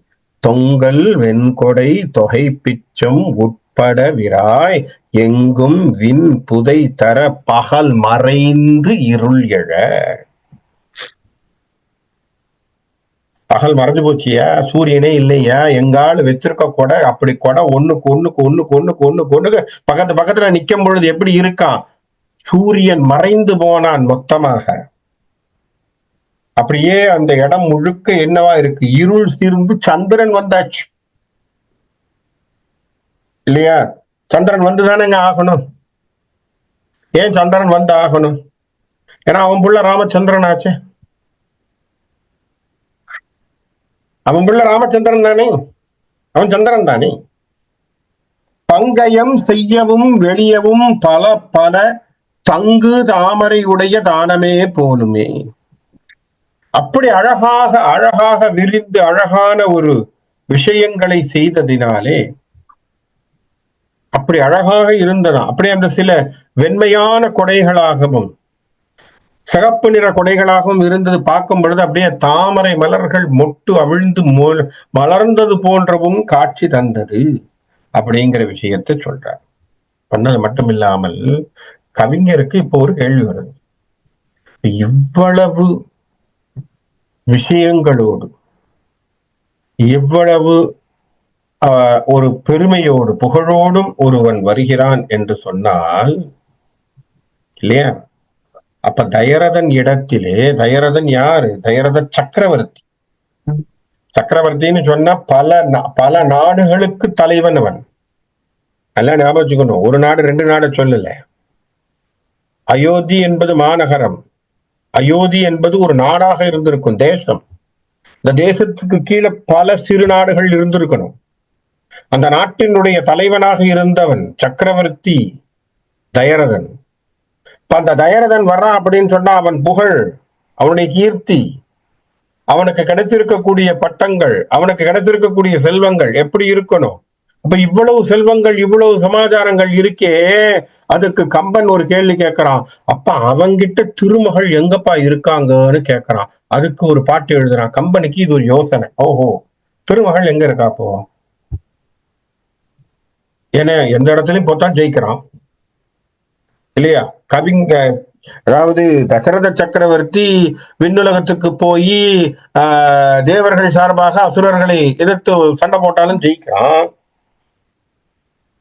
தொங்கல் வெண்கொடை தொகை பிச்சம் உட்பட விராய் எங்கும் விண் புதை தர பகல் மறைந்து இருள் எழ. பகல் மறைஞ்சு போச்சியா? சூரியனே இல்லையா? எங்கால வச்சிருக்க கொடை அப்படி கொடை ஒண்ணுக்கு பக்கத்துல நிக்கும் பொழுது எப்படி இருக்கான்? சூரியன் மறைந்து போனான் மொத்தமாக. அப்படியே அந்த இடம் முழுக்க என்னவா இருக்கு? இருள் தீர்ந்து சந்திரன் வந்தாச்சு இல்லையா? சந்திரன் வந்துதானேங்க ஆகணும். ஏன் சந்திரன் வந்து ஆகணும்? ஏன்னா அவன் புள்ள ராமச்சந்திரன் ஆச்சு. அவன் புள்ள ராமச்சந்திரன் தானே, அவன் சந்திரன் தானே. பங்கயம் செய்யவும் வெளியவும் பல பல தங்கு தாமரையுடைய தானமே போலுமே. அப்படி அழகாக அழகாக விரிந்து அழகான ஒரு விஷயங்களை செய்ததினாலே அப்படி அழகாக இருந்ததா. அப்படி அந்த சில வெண்மையான கொடைகளாகவும் சிகப்பு நிற கொடைகளாகவும் இருந்தது. பார்க்கும் பொழுது அப்படியே தாமரை மலர்கள் மொட்டு அவிழ்ந்து மலர்ந்தது போன்றவும் காட்சி தந்தது அப்படிங்கிற விஷயத்தை சொல்றார். பண்ணது மட்டும் இல்லாமல் கவிஞருக்கு இப்போ ஒரு கேள்வி வருது. இவ்வளவு விஷயங்களோடு இவ்வளவு ஒரு பெருமையோடு புகழோடும் ஒருவன் வருகிறான் என்று சொன்னால் இல்லையா, அப்ப தயரதன் இடத்திலே, தயரதன் யாரு? தயரத சக்கரவர்த்தி. சக்கரவர்த்தின்னு சொன்னா பல நாடுகளுக்கு தலைவன் அவன். எல்லாம் ஞாபகம் வச்சுக்கணும். ஒரு நாடு ரெண்டு நாடு சொல்லல. அயோத்தி என்பது மாநகரம். அயோத்தி என்பது ஒரு நாடாக இருந்திருக்கும், தேசம். இந்த தேசத்துக்கு கீழே பல சிறு நாடுகள் இருந்திருக்கணும். அந்த நாட்டினுடைய தலைவனாக இருந்தவன் சக்கரவர்த்தி தயரதன். அந்த தயரதன் வர்றான் அப்படின்னு சொன்னா அவன் புகழ், அவனுடைய கீர்த்தி, அவனுக்கு கிடைத்திருக்கக்கூடிய பட்டங்கள், அவனுக்கு கிடைத்திருக்கக்கூடிய செல்வங்கள் எப்படி இருக்கணும். அப்ப இவ்வளவு செல்வங்கள், இவ்வளவு சமாச்சாரங்கள் இருக்கே, அதுக்கு கம்பன் ஒரு கேள்வி கேட்கிறான். அப்ப அவங்கிட்ட திருமகள் எங்கப்பா இருக்காங்கன்னு கேட்கிறான். அதுக்கு ஒரு பாட்டு எழுதுறான். கம்பனுக்கு இது ஒரு யோசனை. ஓஹோ, திருமகள் எங்க இருக்கா அப்போ? ஏன்னா எந்த இடத்துலயும் போத்தான் ஜெயிக்கிறான் இல்லையா கவிங்க. அதாவது தசரத சக்கரவர்த்தி விண்ணுலகத்துக்கு போய் தேவர்கள் சார்பாக அசுரர்களை எதிர்த்து சண்டை போட்டாலும் ஜெயிக்கிறான்.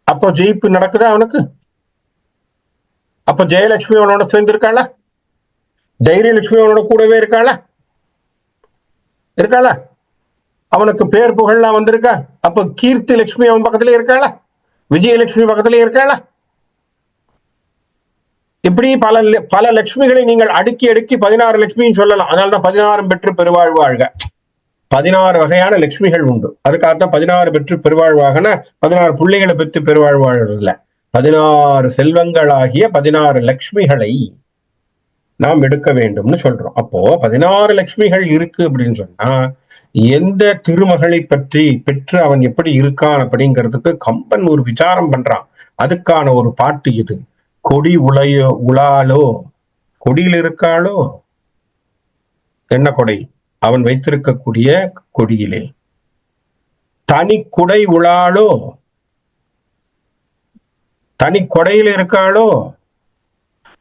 அப்போ ஜெயிப்பு நடக்குதா அவனுக்கு? அப்ப ஜெயலட்சுமி அவனோட சேர்ந்து இருக்காள? தைரியலட்சுமி அவனோட கூடவே இருக்காள? இருக்காள? அவனுக்கு பேர் புகழ்லாம் வந்திருக்கா? அப்ப கீர்த்தி லட்சுமி அவன் பக்கத்துல இருக்காள? விஜயலட்சுமி பக்கத்துல இருக்காள? இப்படி பல பல லட்சுமிகளை நீங்கள் அடுக்கி அடுக்கி 16 லட்சுமின்னு சொல்லலாம். அதனால்தான் 16 பெற்று பெருவாழ்வாழ்க. 16 வகையான லட்சுமிகள் உண்டு. அதுக்காகத்தான் 16 பெற்று பெருவாழ்வாகனா 16 பிள்ளைகளை பெற்று பெருவாழ்வாழ் இல்ல, 16 செல்வங்களாகிய 16 லட்சுமிகளை நாம் எடுக்க வேண்டும்னு சொல்றோம். அப்போ 16 லட்சுமிகள் இருக்கு அப்படின்னு சொன்னா எந்த திருமகளை பற்றி பெற்று அவன் எப்படி இருக்கான் அப்படிங்கிறதுக்கு கம்பன் ஒரு விசாரம் பண்றான். அதுக்கான ஒரு பாட்டு இது. கொடி உளாலோ, கொடியில் இருக்காளோ, என்ன கொடை? அவன் வைத்திருக்கக்கூடிய கொடியிலே. தனி குடை உளாளோ, தனி கொடையில் இருக்காளோ,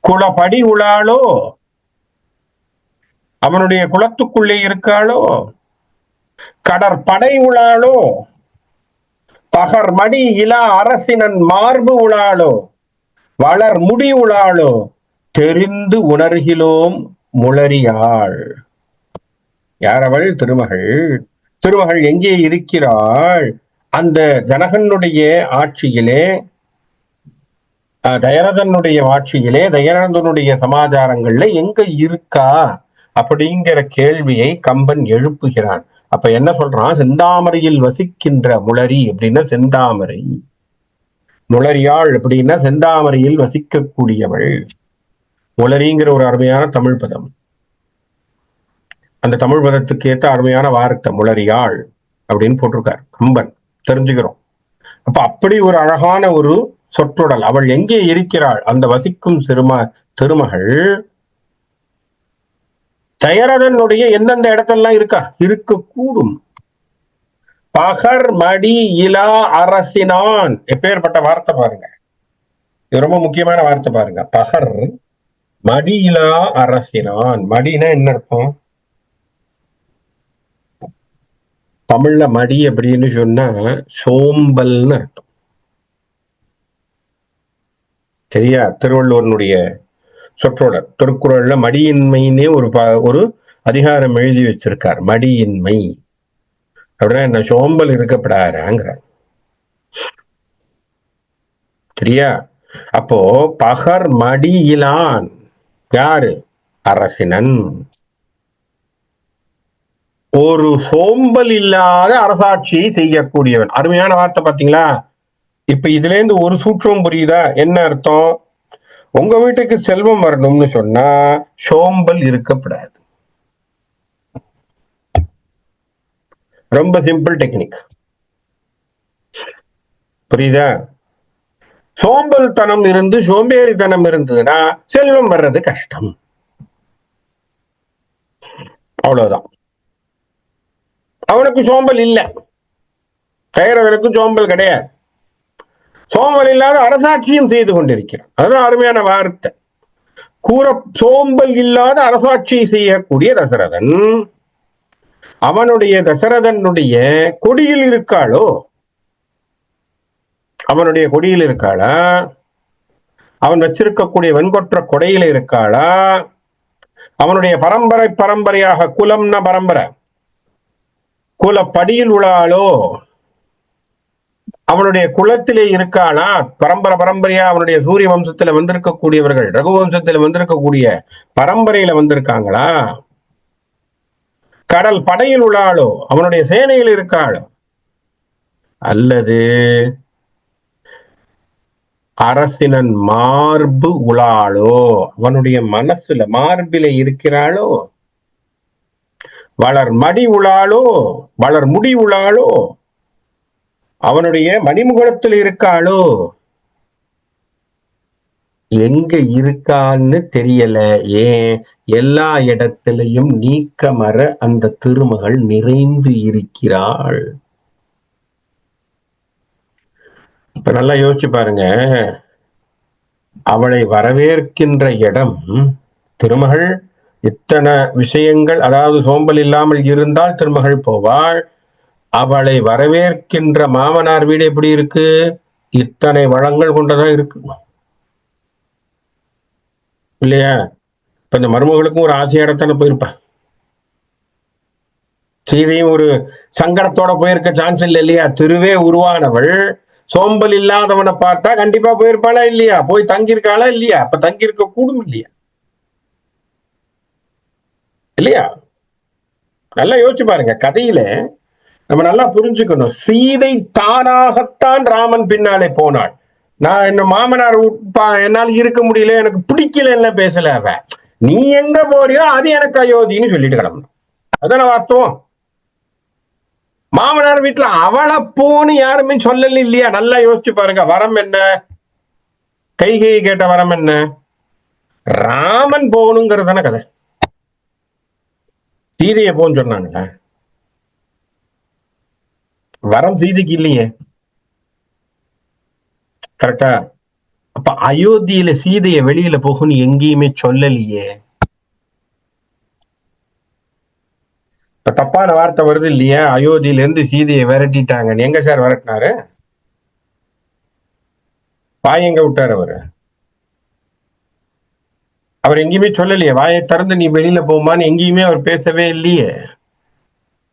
குளப்படி உளாளோ, அவனுடைய குளத்துக்குள்ளே இருக்காளோ, கடற்படை உளாளோ, பகர் மடி இலா அரசினன் மார்பு உளாளோ, வளர் முடி உளாளோ, தெரிந்து உணர்கிலோம் முளரியாள். யாரவள்? திருமகள். திருமகள் எங்கே இருக்கிறாள்? அந்த ஜனகனுடைய ஆட்சியிலே, தயரதனுடைய ஆட்சியிலே, தயரதனுடைய சமாச்சாரங்கள்ல எங்க இருக்கா அப்படிங்கிற கேள்வியை கம்பன் எழுப்புகிறான். அப்ப என்ன சொல்றான்? செந்தாமரையில் வசிக்கின்ற முளரி அப்படின்னா செந்தாமரை, முளரியாள் அப்படின்னா செந்தாமரையில் வசிக்கக்கூடியவள். முளரிங்கிற ஒரு அருமையான தமிழ் பதம். அந்த தமிழ் பதத்துக்கு ஏற்ற அருமையான வார்த்தை முளரியாள் அப்படின்னு போட்டிருக்கார் கம்பன். தெரிஞ்சுக்கிறோம். அப்ப அப்படி ஒரு அழகான ஒரு சொற்றொடல். அவள் எங்கே இருக்கிறாள்? அந்த வசிக்கும் திருமகள் தயரதனுடைய எந்தெந்த இடத்தெல்லாம் இருக்கக்கூடும். பகர் மடி இலா அரசினான். எப்பேற்பட்ட வார்த்தை பாருங்க, இது ரொம்ப முக்கியமான வார்த்தை பாருங்க. பகர் மடி இலா அரசினான். மடினா என்ன அர்த்தம்? தமிழ்ல மடி அப்படின்னு சொன்னா சோம்பல்னு அர்த்தம். சரியா? திருவள்ளுவனுடைய சொற்றொடர் திருக்குறள்ல மடியின்மைன்னே ஒரு அதிகாரம் எழுதி வச்சிருக்கார். மடியின்மை அப்படின்னா என்ன? சோம்பல் இருக்கப்படாராங்கிற. சரியா? அப்போ பகர் மடியிலான் யாரு? அரசினன். ஒரு சோம்பல் இல்லாத அரசாட்சியை செய்யக்கூடியவன். அருமையான வார்த்தை பாத்தீங்களா? இப்ப இதுல இருந்து ஒரு சூற்றம் புரியுதா? என்ன அர்த்தம்? உங்க வீட்டுக்கு செல்வம் வரணும்னு சொன்னா சோம்பல் இருக்கப்படாது. ரொம்ப சிம்பிள் டெக்னிக். புரியுதா? சோம்பல் தனம் இருந்து சோம்பேறித்தனம் இருந்ததுன்னா செல்வம் வர்றது கஷ்டம். அவ்வளவுதான். அவனுக்கு சோம்பல் இல்ல, பெயரவனுக்கு சோம்பல் கிடையாது. சோம்பல் இல்லாத அரசாட்சியும் செய்து கொண்டிருக்கிறான். அதுதான் அருமையான வார்த்தை. கூற சோம்பல் இல்லாத அரசாட்சியை செய்யக்கூடிய தசரதன், அவனுடைய தசரதனுடைய கொடியில் இருக்காளோ? அவனுடைய கொடியில் இருக்காளா? அவன் வச்சிருக்கக்கூடிய வெண்கொற்ற கொடையில இருக்காளா? அவனுடைய பரம்பரை பரம்பரையாக குலம்னா பரம்பரை, குலப்படியில் உளாளோ? அவனுடைய குலத்திலே இருக்காளா? பரம்பரை பரம்பரையா அவனுடைய சூரிய வம்சத்துல வந்திருக்கக்கூடியவர்கள், ரகுவம்சத்துல வந்திருக்கக்கூடிய பரம்பரையில வந்திருக்காங்களா? கடல் படையில் உள்ளாளோ? அவனுடைய சேனையில் இருக்காளோ? அல்லது அரசினன் மார்பு உளாளோ? அவனுடைய மனசுல மார்பில இருக்கிறாளோ? வளர் மடி உளாளோ? வளர் முடி உளாளோ? அவனுடைய மணிமுகத்தில் இருக்காளோ? எங்க இருக்கான்னு தெரியல. ஏன்? எல்லா இடத்திலையும் நீக்கமற அந்த திருமகள் நிறைந்து இருக்கிறாள். இப்ப நல்லா யோசிச்சு பாருங்க. அவளை வரவேற்கின்ற இடம் திருமகள். இத்தனை விஷயங்கள், அதாவது சோம்பல் இல்லாமல் இருந்தால் திருமகள் போவாள். அவளை வரவேற்கின்ற மாமனார் வீடு எப்படி இருக்கு? இத்தனை வளங்கள் கொண்டதான் இருக்கு இல்லையா? இப்ப இந்த மருமகளுக்கும் ஒரு ஆசையாடத்தானே போயிருப்பேன். சீதையும் ஒரு சங்கடத்தோட போயிருக்க சான்ஸ் இல்லை இல்லையா? திருவே உருவானவள் சோம்பல் இல்லாதவனை பார்த்தா கண்டிப்பா போயிருப்பாளா இல்லையா? போய் தங்கியிருக்காளா இல்லையா? அப்ப தங்கியிருக்க கூடும் இல்லையா? இல்லையா? நல்லா யோசிச்சு பாருங்க. கதையில நம்ம நல்லா புரிஞ்சுக்கணும். சீதை தானாகத்தான் ராமன் பின்னாலே போனாள். நான் என்ன மாமனார் என்னால் இருக்க முடியல, எனக்கு பிடிக்கல பேசல. அவ நீ எங்க போறியோ அது எனக்கு அயோத்தின்னு சொல்லிட்டு கிடந்தோம். அதான வாஸ்தவம். மாமனார் வீட்டுல அவளை போன்னு யாருமே சொல்லல இல்லையா? நல்லா யோசிச்சு பாருங்க. வரம் என்ன? கைகை கேட்ட வரம் என்ன? ராமன் போகணுங்கிறதான கதை. சீதைய போன்னு சொன்னாங்க. வரம் சீதைக்கு இல்லையே. கரெக்டா? அப்ப அயோத்தியில சீதைய வெளியில போகும்னு எங்கேயுமே சொல்லலையே. இப்ப தப்பான வார்த்தை வருது இல்லையா? அயோத்தியில இருந்து சீதையை விரட்டிட்டாங்க. எங்க சார் விரட்டினாரு? வாய் எங்க விட்டாரு அவரு? அவர் எங்கேயுமே சொல்லலையே. வாயை திறந்து நீ வெளியில போமான்னு எங்கேயுமே அவர் பேசவே இல்லையே.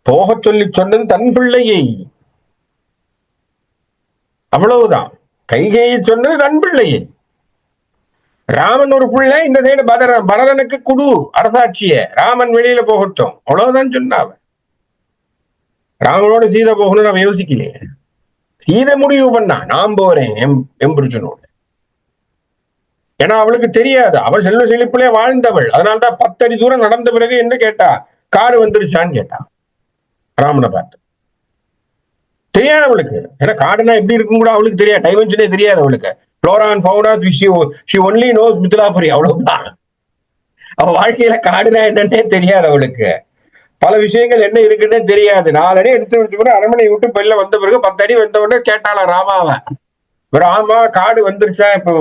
போக சொல்லி சொன்னது தன் பிள்ளையை. அவ்வளவுதான். கைகையை சொன்னது தன் பிள்ளையை. ராமன் ஒரு பிள்ளை, இந்த சைடு பரதனுக்கு குடு அரசாட்சிய, ராமன் வெளியில போகட்டும், அவ்வளவுதான் சொன்னாவ. ராமனோட சீதை போகணும்னு அவன் யோசிக்கலையே. சீதை முடிவு பண்ணா நான் போறேன் எம்புருஷனோட. ஏன்னா அவளுக்கு தெரியாது, அவள் செல்வ செழிப்பிலே வாழ்ந்தவள். அதனால்தான் 10 அடி தூரம் நடந்த பிறகு என்ன கேட்டா? காடு வந்துருச்சான்னு கேட்டா ராமனை பார்த்து. தெரியாது அவளுக்கு. ஏன்னா காடுனா எப்படி இருக்கும் கூட அவளுக்கு தெரியாது. டைமென்ஷனே தெரியாது அவளுக்கு. Flora and fauna she only nose Mithilapuri, அவ்வளவுதான். அவ வாழ்க்கையில காடுனா என்னன்னே தெரியாது அவளுக்கு. பல விஷயங்கள் என்ன இருக்குன்னே தெரியாது. 4 அடி எடுத்து வச்சு கூட அரண்மனை விட்டு வெளில வந்த பிறகு 10 அடி வந்த உடனே கேட்டாளா ராமாவ, ஆமா காடு வந்துருச்சா, இப்போ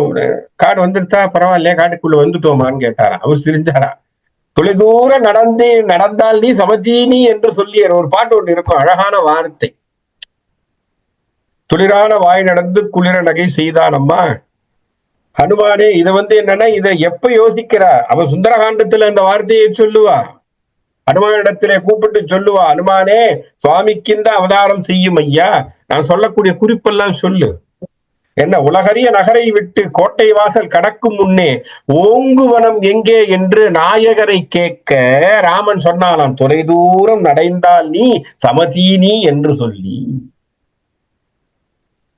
காடு வந்துருச்சா, பரவாயில்லையா, காட்டுக்குள்ள வந்துட்டோமான்னு கேட்டாரா. அவர் சிரிஞ்சாரா. தொலைதூரம் நடந்தால் நீ சமதீனி என்று சொல்லி ஒரு பாட்டு ஒன்று இருக்கும், அழகான வார்த்தை. துளிரான வாய் நடந்து குளிர நகை செய்தானம்மா. ஹனுமானே இதை என்னன்னா, இதை எப்ப யோசிக்கிறா? அவ சுந்தரகாண்டத்துல அந்த வார்த்தையை சொல்லுவா. ஹனுமானிடத்திலே கூப்பிட்டு சொல்லுவா, ஹனுமானே சுவாமிக்கின்ற அவதாரம் செய்யும் ஐயா, நான் சொல்லக்கூடிய குறிப்பெல்லாம் சொல்லு. என்ன உலகறிய நகரை விட்டு கோட்டை வாசல் கடக்கும் முன்னே ஓங்குவனம் எங்கே என்று நாயகரை கேட்க ராமன் சொன்னாலாம், தொலை தூரம் நடைந்தால் நீ சமதீனி என்று சொல்லி.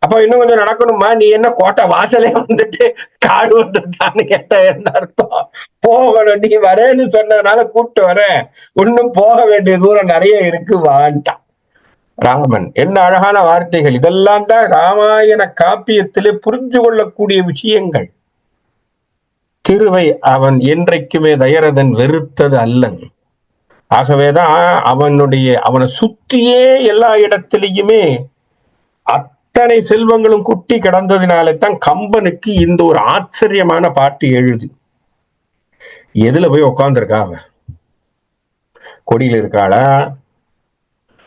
அப்ப இன்னும் கொஞ்சம் நடக்கணுமா, நீ என்ன கோட்டை வாசலே வந்துட்டு காடு வந்துட்டான்னு கேட்ட என்ன அர்த்தம்? போகணும், நீ வரேன்னு சொன்னதுனால கூப்பிட்டு வரேன், இன்னும் போக வேண்டிய தூரம் நிறைய இருக்கு வான்ட்டான் ராமன். என்ன அழகான வார்த்தைகள்! இதெல்லாம் தான் ராமாயண காப்பியத்திலே புரிஞ்சு கொள்ளக்கூடிய விஷயங்கள். திருவை அவன் என்றைக்குமே தயரதன் வெறுத்தது அல்லன். ஆகவேதான் அவனை சுத்தியே எல்லா இடத்திலையுமே அத்தனை செல்வங்களும் குட்டி கிடந்ததினாலே தான் கம்பனுக்கு இந்த ஒரு ஆச்சரியமான பாட்டு எழுது. எதுல போய் உட்கார்ந்துருக்கா அவன்? கொடியில் இருக்காளா,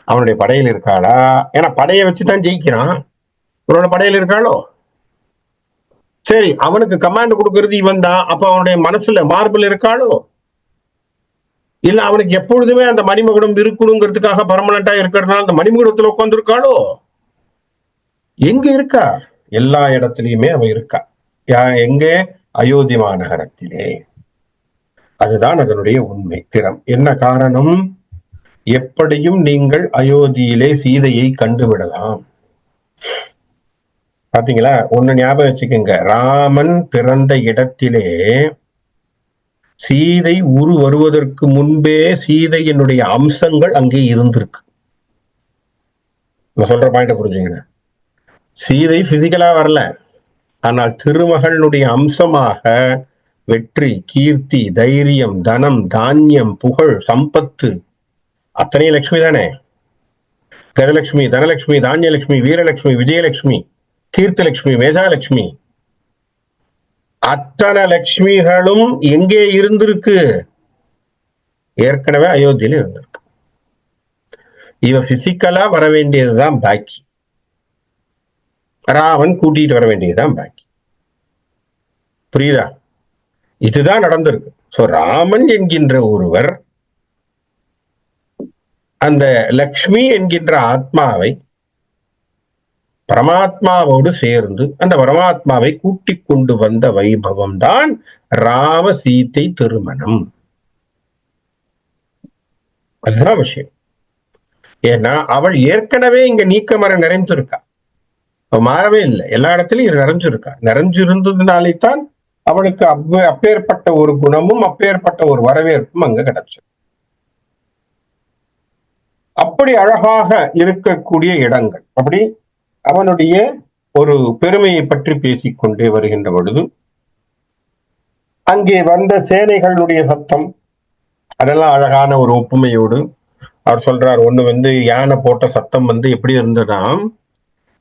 அவனுடைய படையில் இருக்காளா? ஏன்னா படையை வச்சுதான் ஜெயிக்கிறான். இவனோட படையில் இருக்காளோ? சரி, அவனுக்கு கமாண்ட் கொடுக்கறது இவன் தான். அப்ப அவனுடைய மனசுல மார்பிள் இருக்காளோ? இல்ல அவனுக்கு எப்பொழுதுமே அந்த மணிமகுடம் இருக்கணுங்கிறதுக்காக பர்மனண்டா இருக்கிறதுனால அந்த மணிமகுடத்துல உட்கார்ந்து இருக்காளோ? எங்க இருக்கா? எல்லா இடத்திலையுமே அவன் இருக்கா. எங்கே? அயோத்தி மாநகரத்திலே. அதுதான் அதனுடைய உண்மை திறம். என்ன காரணம்? எப்படியும் நீங்கள் அயோத்தியிலே சீதையை கண்டுவிடலாம். பாத்தீங்களா? ஒண்ணு ஞாபகம் வச்சுக்கோங்க, ராமன் பிறந்த இடத்திலே சீதை உரு வருவதற்கு முன்பே சீதையினுடைய அம்சங்கள் அங்கே இருந்திருக்கு. நான் சொல்ற பாயிண்ட புரிஞ்சுங்க. சீதை பிசிக்கலா வரல, ஆனால் திருமகளுடைய அம்சமாக வெற்றி, கீர்த்தி, தைரியம், தனம், தானியம், புகழ், சம்பத்து அத்தனை லட்சுமி தானே. கஜலட்சுமி, தனலட்சுமி, தானியலட்சுமி, வீரலட்சுமி, விஜயலட்சுமி, கீர்த்திலட்சுமி, மேதாலட்சுமி, அத்தனை லட்சுமிகளும் எங்கே இருந்திருக்கு? ஏற்கனவே அயோத்தியில இருந்திருக்கு. இவ பிசிக்கலா வர வேண்டியதுதான் பாக்கி, ராமன் கூட்டிட்டு வர வேண்டியதுதான் பாக்கி. புரியுதா? இதுதான் நடந்திருக்கு. சோ ராமன் என்கின்ற ஒருவர் அந்த லக்ஷ்மி என்கின்ற ஆத்மாவை பரமாத்மாவோடு சேர்ந்து அந்த பரமாத்மாவை கூட்டிக் கொண்டு வந்த வைபவம் தான் ராம சீதை திருமணம். அதுதான் விஷயம். ஏன்னா அவள் ஏற்கனவே இங்க நீக்கமர நிறைஞ்சிருக்கா, மாறவே இல்லை. எல்லா இடத்துலயும் நிறைஞ்சிருக்கா. நிறைஞ்சிருந்ததுனாலே தான் அவளுக்கு அப்பேற்பட்ட ஒரு குணமும் அப்பேற்பட்ட ஒரு வரவேற்பும் அங்க கிடைச்சது. அப்படி அழகாக இருக்கக்கூடிய இடங்கள். அப்படி அவனுடைய ஒரு பெருமையை பற்றி பேசிக்கொண்டே வருகின்ற பொழுது அங்கே வந்த சேனைகளுடைய சத்தம் அதெல்லாம் அழகான ஒரு ஒப்புமையோடு அவர் சொல்றார். ஒண்ணு யானை போட்ட சத்தம் எப்படி இருந்ததாம்,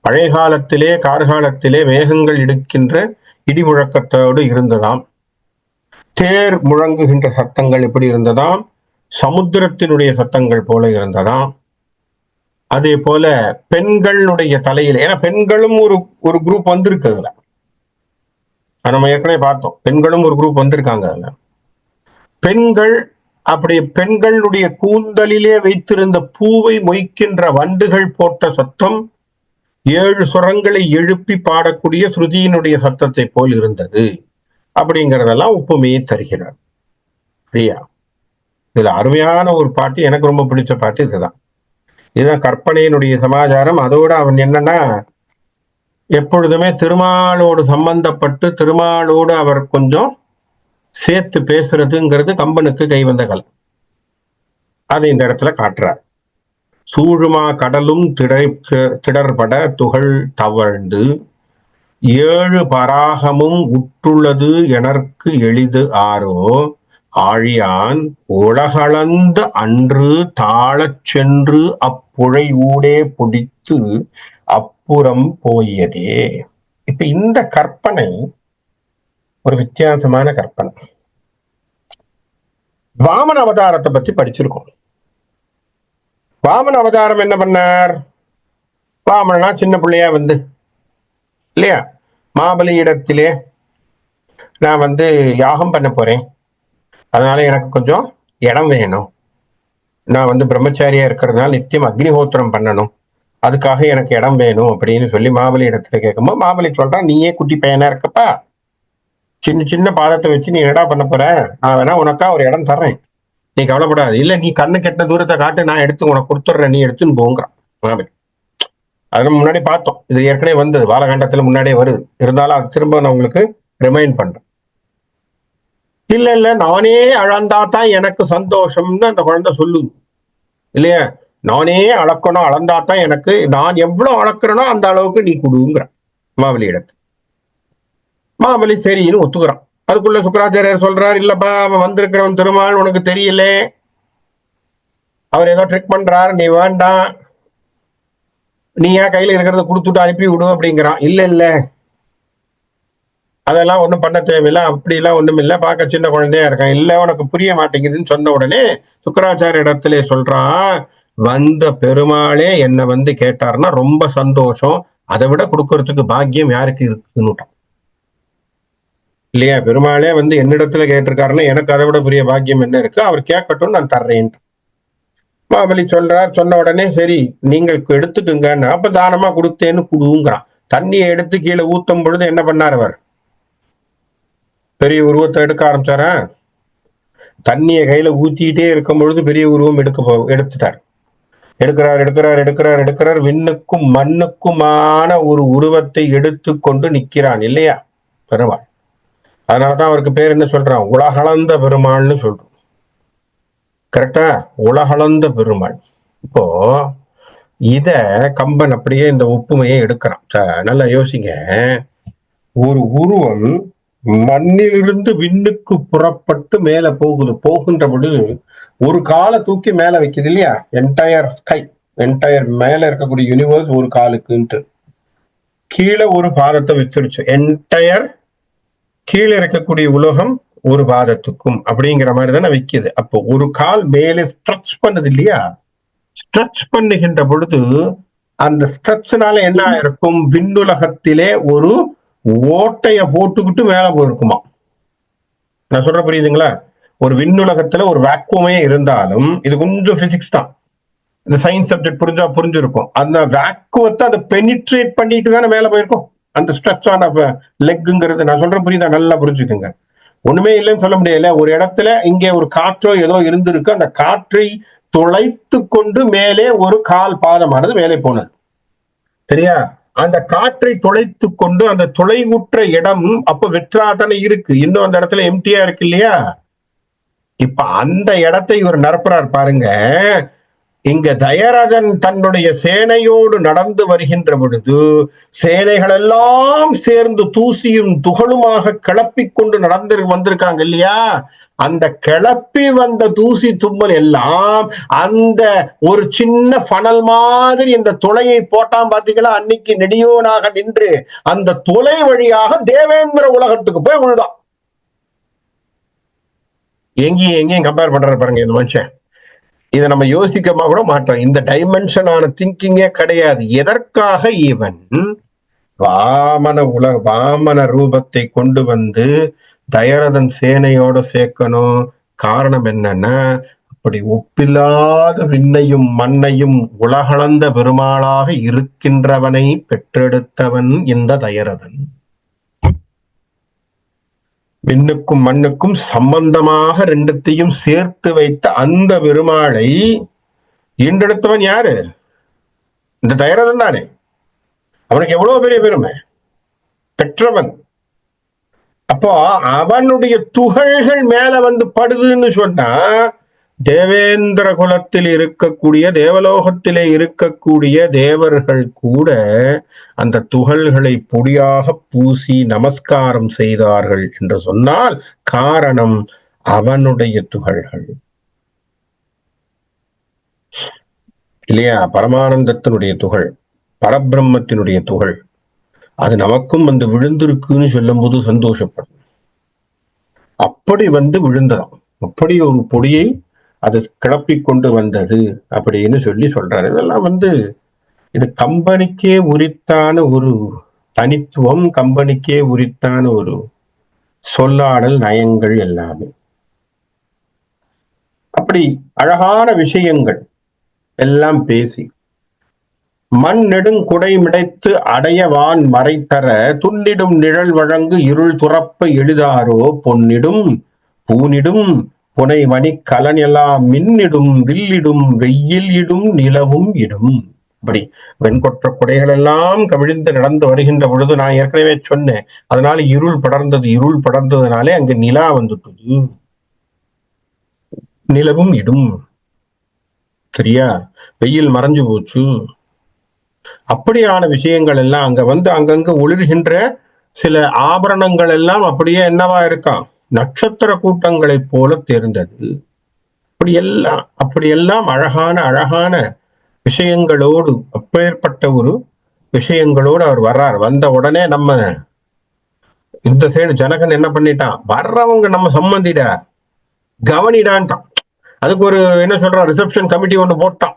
பழைய காலத்திலே கார்காலத்திலே மேகங்கள் இடிக்கின்ற இடி முழக்கத்தோடு இருந்ததாம். தேர் முழங்குகின்ற சத்தங்கள் எப்படி இருந்ததாம், சமுத்திரத்தினுடைய சத்தங்கள் போல இருந்ததாம். அதே போல பெண்களுடைய தலையில, ஏன்னா பெண்களும் ஒரு குரூப் வந்திருக்கு அதுல, நம்ம ஏற்கனவே பார்த்தோம். பெண்களும் ஒரு குரூப் வந்திருக்காங்க அதுல. பெண்கள் அப்படி பெண்களுடைய கூந்தலிலே வைத்திருந்த பூவை மொய்க்கின்ற வண்டுகள் போட்ட சத்தம் 7 சுரங்களை எழுப்பி பாடக்கூடிய ஸ்ருதியினுடைய சத்தத்தை போல் இருந்தது. அப்படிங்கிறதெல்லாம் ஒப்புமையை தருகிறார். சரியா? இதுல அருமையான ஒரு பாட்டு, எனக்கு ரொம்ப பிடிச்ச பாட்டு இதுதான். இதுதான் கற்பனையினுடைய சமாச்சாரம். அதோட அவன் என்னன்னா, எப்பொழுதுமே திருமாலோடு சம்பந்தப்பட்டு திருமாலோடு அவர் கொஞ்சம் சேர்த்து பேசுறதுங்கிறது கம்பனுக்கு கைவந்த கலை. அதை இந்த இடத்துல காட்டுறார். சூழுமா கடலும் திடர்பட துகள் தவழ்ந்து 7 பராகமும் உற்றுள்ளது எனக்கு எளிது ஆரோ ஆழியான் உலகளந்த அன்று தாழச் சென்று அப்புழை ஊடே பிடித்து அப்புறம் போயதே. இப்ப இந்த கற்பனை ஒரு வித்தியாசமான கற்பனை. வாமன அவதாரத்தை பத்தி படிச்சிருக்கோம். வாமன அவதாரம் என்ன பண்ணார்? வாமனா சின்ன பிள்ளையா இல்லையா, மாபலி இடத்திலே நான் யாகம் பண்ண போறேன், அதனால எனக்கு கொஞ்சம் இடம் வேணும், நான் பிரம்மச்சாரியா இருக்கிறதுனால நித்தியம் அக்னிஹோத்திரம் பண்ணணும், அதுக்காக எனக்கு இடம் வேணும் அப்படின்னு சொல்லி மாபலி இடத்துல கேட்கும்போது மாபலி சொல்றான், நீயே குட்டி பையனா இருக்கப்பா, சின்ன சின்ன பாதத்தை வச்சு நீ என்னடா பண்ண போற, நான் வேணா உனக்கா ஒரு இடம் தர்றேன், நீ கவலைப்படாது, இல்ல நீ கண்ணு கெட்ட தூரத்தை காட்டு, நான் எடுத்து உனக்கு கொடுத்துட்றேன், நீ எடுத்துன்னு போங்கிறான் மாபலி. அது நம்ம முன்னாடி பார்த்தோம். இது ஏற்கனவே வந்தது, பாலகாண்டத்துல முன்னாடியே வருது. இருந்தாலும் அது திரும்ப நான் உங்களுக்கு ரிமைண்ட் பண்றேன். இல்ல இல்ல, நானே அளந்தாதான் எனக்கு சந்தோஷம்னு அந்த குழந்தை சொல்லுது இல்லையா? நானே அளக்கணும், அளந்தாதான் எனக்கு, நான் எவ்வளவு அளக்குறேனோ அந்த அளவுக்கு நீ கொடுங்கிற மாவலி இடத்து. மாவலி சரின்னு ஒத்துக்கிறான். அதுக்குள்ள சுக்கராச்சாரியர் சொல்றாரு, இல்லப்பா அவன் வந்திருக்கிறவன் திருமால், உனக்கு தெரியல, அவர் ஏதோ ட்ரிக் பண்றாரு, நீ வேண்டாம், நீ ஏன் கையில இருக்கிறத கொடுத்துட்டு அனுப்பி விடு அப்படிங்கிறான். இல்ல இல்ல, அதெல்லாம் ஒண்ணும் பண்ண தேவையில்லை, அப்படி எல்லாம் ஒண்ணும் இல்லை, பார்க்க சின்ன குழந்தையா இருக்கான். இல்ல உனக்கு புரிய மாட்டேங்குதுன்னு சொன்ன உடனே சுக்கராச்சாரிய இடத்துல சொல்றான், வந்த பெருமாளே என்ன வந்து கேட்டாருன்னா ரொம்ப சந்தோஷம், அதை விட கொடுக்கறதுக்கு பாக்கியம் யாருக்கு இருக்குன்னு இல்லையா? பெருமாளே வந்து என்னிடத்துல கேட்டிருக்காருன்னா எனக்கு அதை விட பெரிய பாக்கியம் என்ன இருக்கு, அவர் கேட்கட்டும், நான் தர்றேன். மாபலி சொல்றார். சொன்ன உடனே சரி நீங்கள் எடுத்துக்குங்க, அப்ப தானமா கொடுத்தேன்னு குடுங்கிறான். தண்ணியை எடுத்து கீழே ஊத்தும் பொழுது என்ன பண்ணார் அவர்? பெரிய உருவத்தை எடுக்க ஆரம்பிச்சார. தண்ணியை கையில ஊத்திட்டே இருக்கும் பொழுது பெரிய உருவம் எடுத்துட்டார். எடுக்கிறார். விண்ணுக்கும் மண்ணுக்குமான ஒரு உருவத்தை எடுத்து கொண்டு நிக்கிறான் இல்லையா பெருமாள். அதனாலதான் அவருக்கு பேர் என்ன சொல்றான்? உலகளந்த பெருமாள்னு சொல்றோம். கரெக்டா? உலகளந்த பெருமாள். இப்போ இத கம்பன் அப்படியே இந்த ஒப்புமையை எடுக்கிறான். நல்லா யோசிங்க. ஒரு உருவம் மண்ணிலிருந்து விண்ணுக்கு புறப்பட்டு மேல போகின்ற பொழுது ஒரு காலை தூக்கி மேல வைக்குது இல்லையா? என்டையர் ஸ்கை, என்டையர் மேல இருக்கக்கூடிய யூனிவர்ஸ் ஒரு காலுக்குன்ட்டு, கீழே ஒரு பாதத்தை வச்சிருச்சு. என்டையர் கீழே இருக்கக்கூடிய உலகம் ஒரு பாதத்துக்கும் அப்படிங்கிற மாதிரி தானே வைக்குது. அப்போ ஒரு கால் மேலே ஸ்ட்ரெச் பண்ணுது இல்லையா? ஸ்ட்ரெச் பண்ணுகின்ற பொழுது அந்த ஸ்ட்ரெச்னால என்ன இருக்கும்? விண்ணுலகத்திலே ஒரு ஓட்டைய போட்டுக்கிட்டு மேல போயிருக்குமா. நான் சொல்ற புரியுதுங்களா? ஒரு விண்ணுலகத்துல ஒரு வேக்குவமே இருந்தாலும், இது கொஞ்சம் பிசிக்ஸ் தான், இந்த சயின்ஸ் சப்ஜெக்ட் புரிஞ்சிருக்கும். அந்த வேக்குவத்தை அதை பெனிட்ரேட் பண்ணிட்டு தானே மேல போயிருக்கும் அந்த ஸ்ட்ரெச் ஆன் ஆஃப் லெக்குங்கிறது. நான் சொல்ற புரியுதா? நல்லா புரிஞ்சுக்குங்க. ஒண்ணுமே இல்லைன்னு சொல்ல முடியல. ஒரு இடத்துல இங்கே ஒரு காற்றோ ஏதோ இருந்திருக்கு, அந்த காற்றை துளைத்து கொண்டு மேலே ஒரு கால் பாதமானது மேலே போனது சரியா? அந்த காற்றை துளைத்து கொண்டு அந்த துளைவுற்ற இடம் அப்ப வெற்றாதானே இருக்கு, இன்னும் அந்த இடத்துல எம்டியா இருக்கு இல்லையா? இப்ப அந்த இடத்தை இவர் நிரப்புறார் பாருங்க. இங்க தயரதன் தன்னுடைய சேனையோடு நடந்து வருகின்ற பொழுது சேனைகள் எல்லாம் சேர்ந்து தூசியும் துகளுமாக கிளப்பி கொண்டு வந்திருக்காங்க இல்லையா? அந்த கிளப்பி வந்த தூசி தும்மல் எல்லாம் அந்த ஒரு சின்ன ஃபனல் மாதிரி இந்த துளையை போட்டான் பாத்தீங்களா? அன்னைக்கு நெடியோனாக நின்று அந்த துளை வழியாக தேவேந்திர உலகத்துக்கு போய் விழுதான். எங்கேயும் கம்பேர் பண்ற பாருங்க இந்த மனுஷன். இதை நம்ம யோசிக்கமா கூட மாட்டோம். இந்த டைமென்ஷனான திங்கிங்கே கிடையாது. எதற்காக இவன் வாமன ரூபத்தை கொண்டு வந்து தயரதன் சேனையோட சேர்க்கணும்? காரணம் என்னன்னா, அப்படி ஒப்பில்லாத விண்ணையும் மண்ணையும் உலகளந்த பெருமாளாக இருக்கின்றவனை பெற்றெடுத்தவன் இந்த தயரதன். விண்ணுக்கும் மண்ணுக்கும் சம்பந்தமாக ரெண்டுத்தையும் சேர்த்து வைத்த அந்த பெருமாளை ஈண்டெடுத்தவன் யாரு? இந்த தயரதன் தானே. அவனுக்கு எவ்வளவு பெரிய பெருமை, பெற்றவன். அப்போ அவனுடைய துகள்கள் மேல வந்து படுதுன்னு சொன்னா, தேவேந்திர குலத்தில் இருக்கக்கூடிய தேவலோகத்திலே இருக்கக்கூடிய தேவர்கள் கூட அந்த துகள்களை பொடியாக பூசி நமஸ்காரம் செய்தார்கள் என்று சொன்னால் காரணம் அவனுடைய துகள்கள் இல்லையா? பரமானந்தத்தினுடைய துகள், பரபிரம்மத்தினுடைய துகள், அது நமக்கும் வந்து விழுந்திருக்குன்னு சொல்லும் போது சந்தோஷப்படும். அப்படி வந்து விழுந்ததாம், அப்படி ஒரு பொடியை அது கிளப்பி கொண்டு வந்தது அப்படின்னு சொல்றாரு. இதெல்லாம் வந்து இது கம்பெனிக்கே உரித்தான ஒரு தனித்துவம், கம்பெனிக்கே உரித்தான ஒரு சொல்லாடல் நயங்கள் எல்லாமே. அப்படி அழகான விஷயங்கள் எல்லாம் பேசி மண் நெடுங்குடை மிடைத்து அடையவான் மறைத்தர துன்னிடும் நிழல் வழங்கு இருள் துறப்ப எளிதாரோ பொன்னிடும் பூனிடும் புனை மணி கலன் எல்லாம் மின்னிடும் வில்லிடும் வெயில் இடும் நிலவும் இடும். இப்படி வெண்கொற்ற குடைகள் எல்லாம் கவிழ்ந்து நடந்து வருகின்ற பொழுது நான் ஏற்கனவே சொன்னேன், அதனால இருள் படர்ந்ததுனாலே அங்கு நிலா வந்துட்டது, நிலவும் இடும், சரியா, வெயில் மறைஞ்சு போச்சு. அப்படியான விஷயங்கள் எல்லாம் அங்க வந்து அங்கங்க ஒளிர்கின்ற சில ஆபரணங்கள் எல்லாம் அப்படியே என்னவா இருக்கான், நட்சத்திர கூட்டங்களை போல தெரிந்தது. அப்படியெல்லாம் அழகான அழகான விஷயங்களோடு, அப்பேற்பட்ட ஒரு விஷயங்களோடு அவர் வர்றார். வந்த உடனே நம்ம இந்த சைடு ஜனகன் என்ன பண்ணிட்டான், வர்றவங்க நம்ம சம்மந்திட கவனிடான்ட்டான். அதுக்கு ஒரு என்ன சொல்றான், ரிசப்ஷன் கமிட்டி ஒன்று போட்டான்.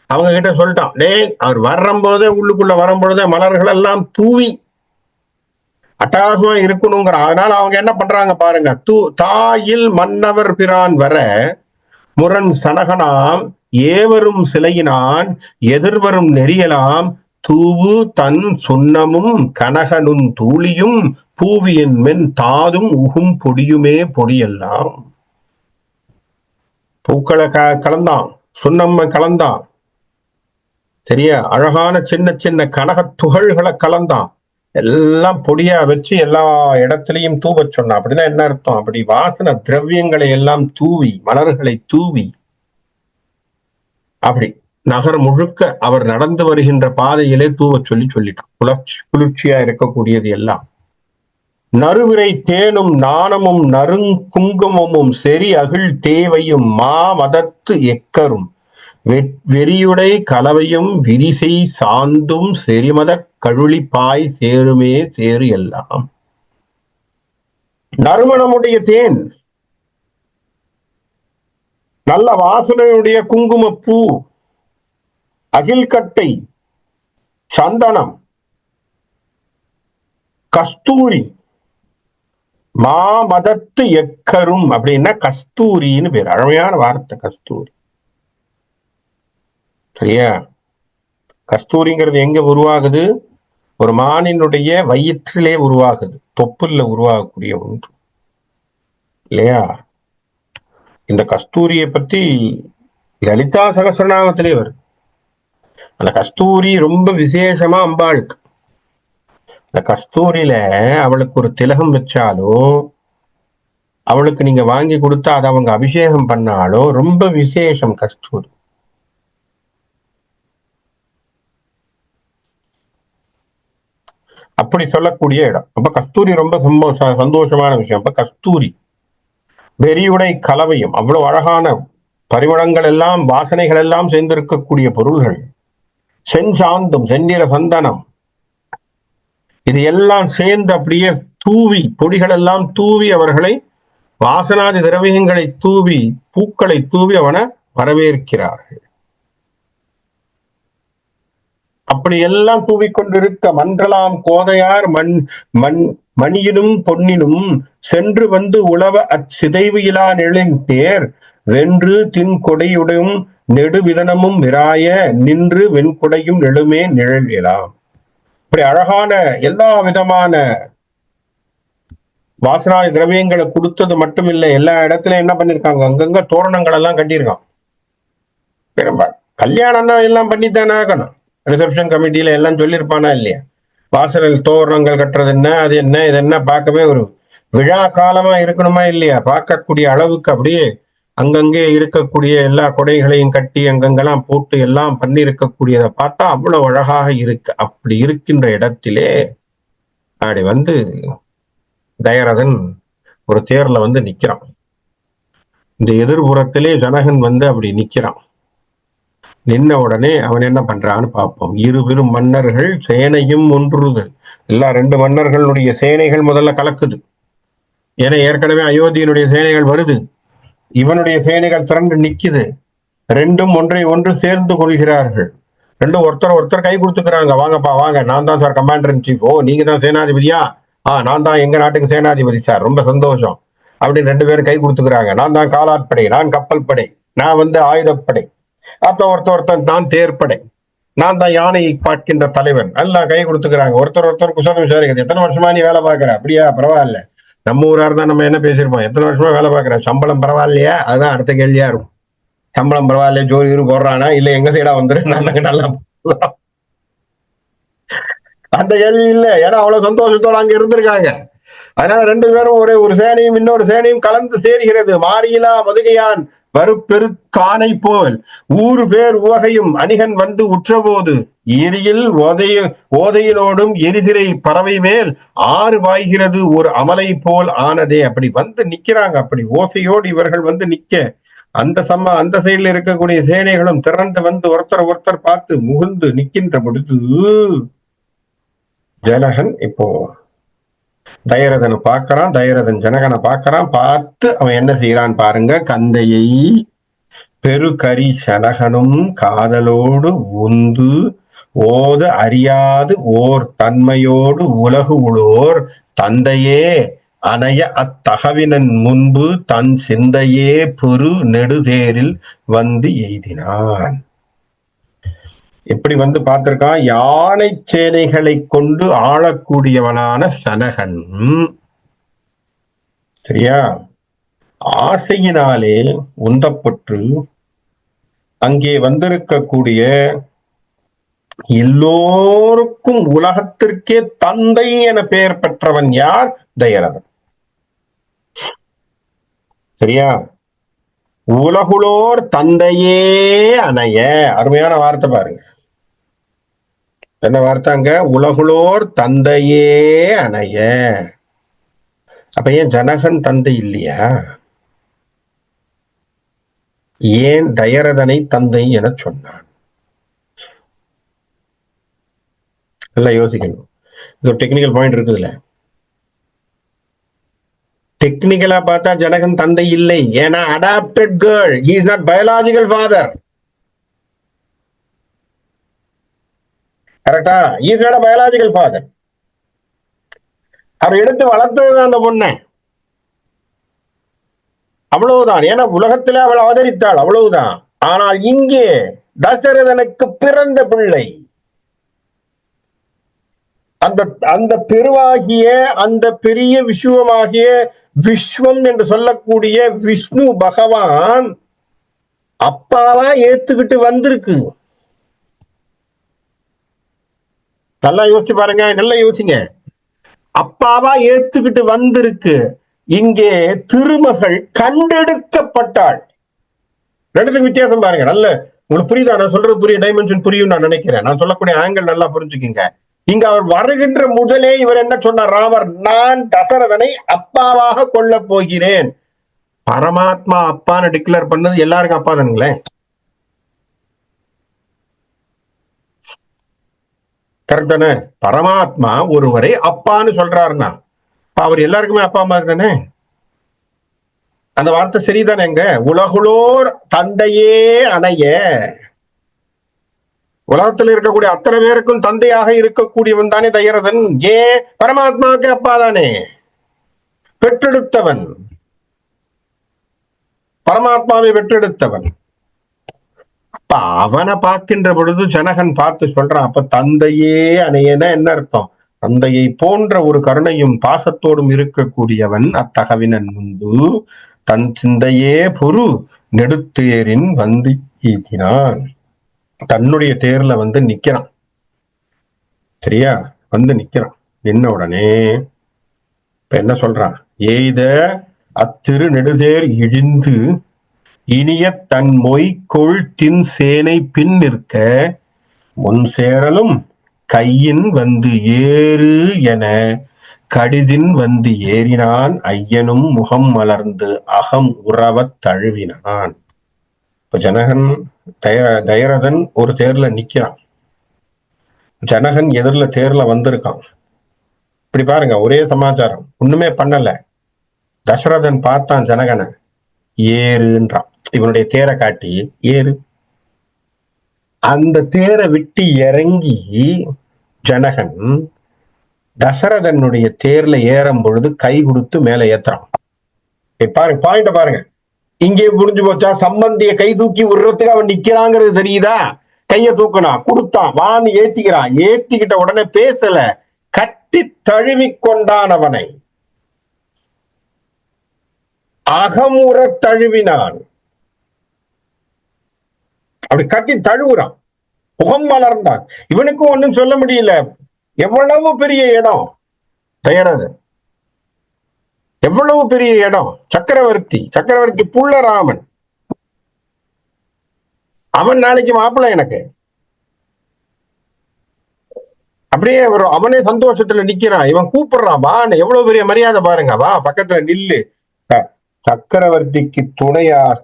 அவங்க கிட்ட சொல்லிட்டான், டேய் அவர் வரும்போதே உள்ளுக்குள்ள வரும்பொழுதே மலர்கள் எல்லாம் தூவி அட்டகாசமா இருக்கணுங்கிற. அதனால அவங்க என்ன பண்றாங்க பாருங்க, தாயில் மன்னவர் பிரான் வர முரண் சனகனாம் ஏவரும் சிலையினான் எதிர்வரும் நெறியலாம் தூவு தன் சுண்ணமும் கனகனும் தூளியும் பூவியின் மென் தாதும் உகும் பொடியுமே பொடியெல்லாம். பூக்களை கலந்தான், சுண்ணம்ம கலந்தான், சரியா, அழகான சின்ன சின்ன கனக துகள்களை கலந்தான், எல்லாம் பொடியா வச்சு எல்லா இடத்திலையும் தூவ சொன்னான். அப்படின்னா என்ன அர்த்தம், அப்படி வாசன திரவியங்களை எல்லாம் தூவி, மலர்களை தூவி, அப்படி நகர் முழுக்க அவர் நடந்து வருகின்ற பாதையிலே தூவ சொல்லிட்டான். குளிர்ச்சியா இருக்கக்கூடியது எல்லாம். நறுவிரை தேனும் நாணமும் நறுங்குங்குமமும் செறி அகிழ் தேவையும் மா மதத்து எக்கரும் வெறியுடை கலவையும் விரிசை சாந்தும் செறிமத கழுளிப்பாய் சேருமே சேரு எல்லாம். நறுமணமுடைய தேன், நல்ல வாசனையுடைய குங்குமப்பூ, அகில்கட்டை, சந்தனம், கஸ்தூரி, மாமதத்து எக்கரும் அப்படின்னா கஸ்தூரின்னு பேர். அழமையான வார்த்தை கஸ்தூரி, சரியா. கஸ்தூரிங்கிறது எங்க உருவாகுது, ஒரு மானினுடைய வயிற்றிலே உருவாகுது, தொப்புல உருவாகக்கூடிய ஒன்று இல்லையா. இந்த கஸ்தூரியை பத்தி லலிதா சகஸ்ரநாமத்திலே வருது. அந்த கஸ்தூரி ரொம்ப விசேஷமா அம்பாளுக்கு. இந்த கஸ்தூரியில அவளுக்கு ஒரு திலகம் வச்சாலும், அவளுக்கு நீங்க வாங்கி கொடுத்தா அதை அவங்க அபிஷேகம் பண்ணாலும் ரொம்ப விசேஷம் கஸ்தூரி. அப்படி சொல்லக்கூடிய இடம். அப்ப கஸ்தூரி ரொம்ப சந்தோஷமான விஷயம். அப்ப கஸ்தூரி வெறியுடை கலவையும், அவ்வளவு அழகான பரிமளங்கள் எல்லாம் வாசனைகள் எல்லாம் சேர்ந்திருக்கக்கூடிய பொருள்கள், செஞ்சாந்தும் செந்நிற சந்தனம், இது எல்லாம் சேர்ந்து அப்படியே தூவி, பொடிகள் எல்லாம் தூவி அவர்களை, வாசனாதி திரவியங்களை தூவி, பூக்களை தூவி அவனை வரவேற்கிறார்கள். அப்படி எல்லாம் தூவிக்கொண்டிருக்க மன்றலாம் கோதையார் மணியினும் பொன்னினும் சென்று வந்து உழவ அச்சிதைவு இலா நிழலின் பேர் வென்று தின் கொடையுடும் நெடுவிதனமும் விராய நின்று வெண்கொடையும் நெழுமே நிழல் எலாம். இப்படி அழகான எல்லா விதமான வாசனாதி திரவியங்களை கொடுத்தது மட்டும் இல்லை, எல்லா இடத்துலயும் என்ன பண்ணிருக்காங்க, அங்கங்க தோரணங்கள் எல்லாம் கட்டியிருக்கான். கல்யாணம்னா எல்லாம் பண்ணித்தானே ஆகணும். ரிசப்ஷன் கமிட்டியில எல்லாம் சொல்லியிருப்பானா இல்லையா, வாசலில் தோரணங்கள் கட்டுறது என்ன, அது என்ன, இது என்ன, பார்க்கவே ஒரு விழா காலமா இருக்கணுமா இல்லையா. பார்க்கக்கூடிய அளவுக்கு அப்படியே அங்கங்கே இருக்கக்கூடிய எல்லா கொடைகளையும் கட்டி அங்கங்கெல்லாம் போட்டு எல்லாம் பண்ணி இருக்கக்கூடியதை பார்த்தா அவ்வளவு அழகாக இருக்கு. அப்படி இருக்கின்ற இடத்திலே அப்படி வந்து தயரதன் ஒரு தேர்ல வந்து நிக்கிறான். இந்த எதிர்புறத்திலே ஜனகன் வந்து அப்படி நிக்கிறான். நின்ன உடனே அவன் என்ன பண்றான்னு பார்ப்போம். இருபெரும் மன்னர்கள் சேனையும் ஒன்றுதல். எல்லா ரெண்டு மன்னர்களுடைய சேனைகள் முதல்ல கலக்குது. ஏன்னா ஏற்கனவே அயோத்தியினுடைய சேனைகள் வருது, இவனுடைய சேனைகள் திரண்டு நிக்குது. ரெண்டும் ஒன்றை ஒன்று சேர்ந்து கொள்கிறார்கள். ரெண்டும் ஒருத்தர் கை கொடுத்துக்கிறாங்க. வாங்கப்பா வாங்க, நான் தான் சார் கமாண்டர் இன் சீஃப். ஓ நீங்க தான் சேனாதிபதியா? நான் தான் எங்க நாட்டுக்கு சேனாதிபதி சார், ரொம்ப சந்தோஷம் அப்படின்னு ரெண்டு பேரும் கை கொடுத்துக்கிறாங்க. நான் தான் காலாட்படை, நான் கப்பல் படை, நான் வந்து ஆயுதப்படை. அப்ப ஒருத்தன் தான் தேர்ப்படை, நான் தான் யானையை பார்க்கின்ற தலைவன். எல்லாம் கை கொடுத்துக்கிறாங்க. ஒருத்தர் குசலம் விசாரிக்கிறது. எத்தனை வருஷமா நீ வேலை பார்க்கிற? அப்படியா, பரவாயில்ல. நம்ம ஊரா இருந்தா நம்ம என்ன பேசியிருப்போம், எத்தனை வருஷமா வேலை பார்க்கிற, சம்பளம் பரவாயில்லையா? அதுதான் அடுத்த கேள்வியா இருக்கும். சம்பளம் பரவாயில்ல, ஜோதி போடுறானா இல்ல எங்க சைடா வந்துரு, நாங்க நல்லா அந்த கேள்வி இல்லை, ஏன்னா அவ்வளவு சந்தோஷத்தோட அங்க இருந்திருக்காங்க. அதனால ரெண்டு பேரும் ஒரு சேனையும் இன்னொரு சேனையும் கலந்து சேருகிறது. மாறியிலா மதுகையான் வருப்பெரு கானை போல் ஊறு பேர் உவகையும் அணிகன் வந்து உற்றபோது எரியில் ஓதையினோடும் எரிதிரை பறவை மேல் ஆறு பாய்கிறது ஒரு அமலை போல் ஆனதே. அப்படி வந்து நிக்கிறாங்க. அப்படி ஓசையோடு இவர்கள் வந்து நிக்க அந்த சைடுல இருக்கக்கூடிய சேனைகளும் திரண்டு வந்து ஒருத்தர் பார்த்து முகுந்து நிக்கின்ற பொழுது ஜனகன் இப்போ தயரதனை பார்க்கறான். தயரதன் ஜனகனை பார்க்கறான். பார்த்து அவன் என்ன செய்யறான் பாருங்க. கந்தையை பெருகரி சனகனும் காதலோடு உந்து ஓத அறியாது ஓர் தன்மையோடு உலகு உளோர் தந்தையே அணைய அத்தகவினன் முன்பு தன் சிந்தையே பெரு நெடுதேரில் வந்து எய்தினான். எப்படி வந்து பார்த்திருக்கான்? யானை சேனைகளை கொண்டு ஆளக்கூடியவனான சனகன், சரியா, ஆசையினாலே உந்தப்பட்டு அங்கே வந்திருக்கக்கூடிய எல்லோருக்கும் உலகத்திற்கே தந்தை என பெயர் பெற்றவன் யார்? தயரதன். சரியா? உலகுளோர் தந்தையே அணைய. அருமையான வார்த்தை பாருங்க. என்ன வார்த்தைங்க? உலகுளோர் தந்தையே அணைய. அப்ப ஏன் ஜனகன் தந்தை இல்லையா? ஏன் தயரதனை தந்தை என சொன்னான்? எல்லாம் யோசிக்கணும். இது ஒரு டெக்னிக்கல் பாயிண்ட் இருக்குதுல்ல. டெக்னிக்கலா பார்த்தா ஜனகன் தந்தை இல்லை. ஏன்னா adopted girl, he is not biological father. கரெக்டா? He is not biological father. அவர் எடுத்து வளர்த்ததுதான் அந்த பொண்ணை, அவ்வளவுதான். ஏன்னா உலகத்திலே அவள் அவதரித்தாள், அவ்வளவுதான். ஆனால் இங்கே தசரதனுக்கு பிறந்த பிள்ளை, அந்த பெருவாகிய அந்த பெரிய விஸ்வமாகிய விஸ்வம் என்று சொல்லக்கூடிய விஷ்ணு பகவான் அப்பாவா ஏத்துக்கிட்டு வந்திருக்கு. நல்லா யோசிச்சு பாருங்க, நல்லா யோசிங்க. அப்பாவா ஏத்துக்கிட்டு வந்திருக்கு. இங்கே திருமகள் கண்டெடுக்கப்பட்டாள். ரெண்டுத்துக்கு வித்தியாசம் பாருங்க. நல்ல உங்களுக்கு புரியுதா? நான் சொல்றது புரிய டைமென்ஷன் புரியும் நான் நினைக்கிறேன். நான் சொல்லக்கூடிய ஆங்கிள் நல்லா புரிஞ்சுக்கிங்க. இங்க அவர் வருகின்ற முதலே இவர் என்ன சொன்னார்? ராமர், நான் தசரதனை அப்பாவாக கொள்ள போகிறேன். பரமாத்மா அப்பான்னு டிக்ளேர் பண்ணது எல்லாருக்கும் அப்பா தானுங்களே. கரெக்ட் தானே? பரமாத்மா ஒருவரை அப்பான்னு சொல்றாருன்னா அவர் எல்லாருக்குமே அப்பா மாதிரி தானே. அந்த வார்த்தை சரிதானேங்க? உலகுளோர் தந்தையே அணைய. உலகத்தில் இருக்கக்கூடிய அத்தனை பேருக்கும் தந்தையாக இருக்கக்கூடியவன் தானே தயரதன். ஏன்? பரமாத்மாவுக்கு அப்பா தானே, பெற்றெடுத்தவன், பரமாத்மாவை பெற்றெடுத்தவன். அப்ப அவனை பார்க்கின்ற பொழுது ஜனகன் பார்த்து சொல்றான், அப்ப தந்தையே அணையன என்ன அர்த்தம்? தந்தையை போன்ற ஒரு கருணையும் பாசத்தோடும் இருக்கக்கூடியவன் அத்தகவினன் முன்பு தன் சிந்தையே பொறு நெடுத்தேரின் வந்து ஈட்டினான். தன்னுடைய தேர்ல வந்து நிக்கிறான். சரியா? வந்து நிக்கிறான். நின்ன உடனே இப்ப என்ன சொல்றான்? எய்த அத்திரு நெடுதேர் இழிந்து இனிய தன் மொய்கொள் தின் சேனை பின் நிற்க முன் சேரலும் கையின் வந்து ஏறு என கடிதின் வந்து ஏறினான் ஐயனும் முகம் மலர்ந்து அகம் உறவத் தழுவினான். இப்ப ஜனகன் தயரதன் ஒரு தேர்ல நிக்கிறான். ஜனகன் எதிரில தேர்ல வந்திருக்கான். இப்படி பாருங்க, ஒரே சமாச்சாரம், ஒண்ணுமே பண்ணல. தசரதன் பார்த்தான் ஜனகனை, ஏறுன்றான். இவனுடைய தேரை காட்டி ஏறு. அந்த தேரை விட்டு இறங்கி ஜனகன் தசரதனுடைய தேர்ல ஏறும் பொழுது கை கொடுத்து மேல ஏத்துறான். பாருங்க, பாயிண்ட பாருங்க. இங்கே புரிஞ்சு போச்சா? சம்பந்திய கை தூக்கி விடுறதுக்கு அவன் நிக்கிறாங்கிறது தெரியுதா? கைய தூக்கினான், கொடுத்தான், வான்னு ஏத்திக்கிறான். ஏத்திக்கிட்ட உடனே பேசல, கட்டி தழுவி கொண்டான். அவனை அகமுற தழுவினான். அப்படி கட்டி தழுவுறான். புகம் மலர்ந்தான். இவனுக்கும் ஒன்னும் சொல்ல முடியல. எவ்வளவு பெரிய இடம் தயரதன், எவ்வளவு பெரிய இடம். சக்கரவர்த்தி புள்ளராமன், அவன் நாளைக்கு மாப்பிள்ளை எனக்கு. அப்படியே அவனே சந்தோஷத்துல நிக்கிறான். இவன் கூப்பிடுறான், வான்னு. எவ்வளவு பெரிய மரியாதை பாருங்க. வா பக்கத்துல நில்லு. சக்கரவர்த்திக்கு துணையாக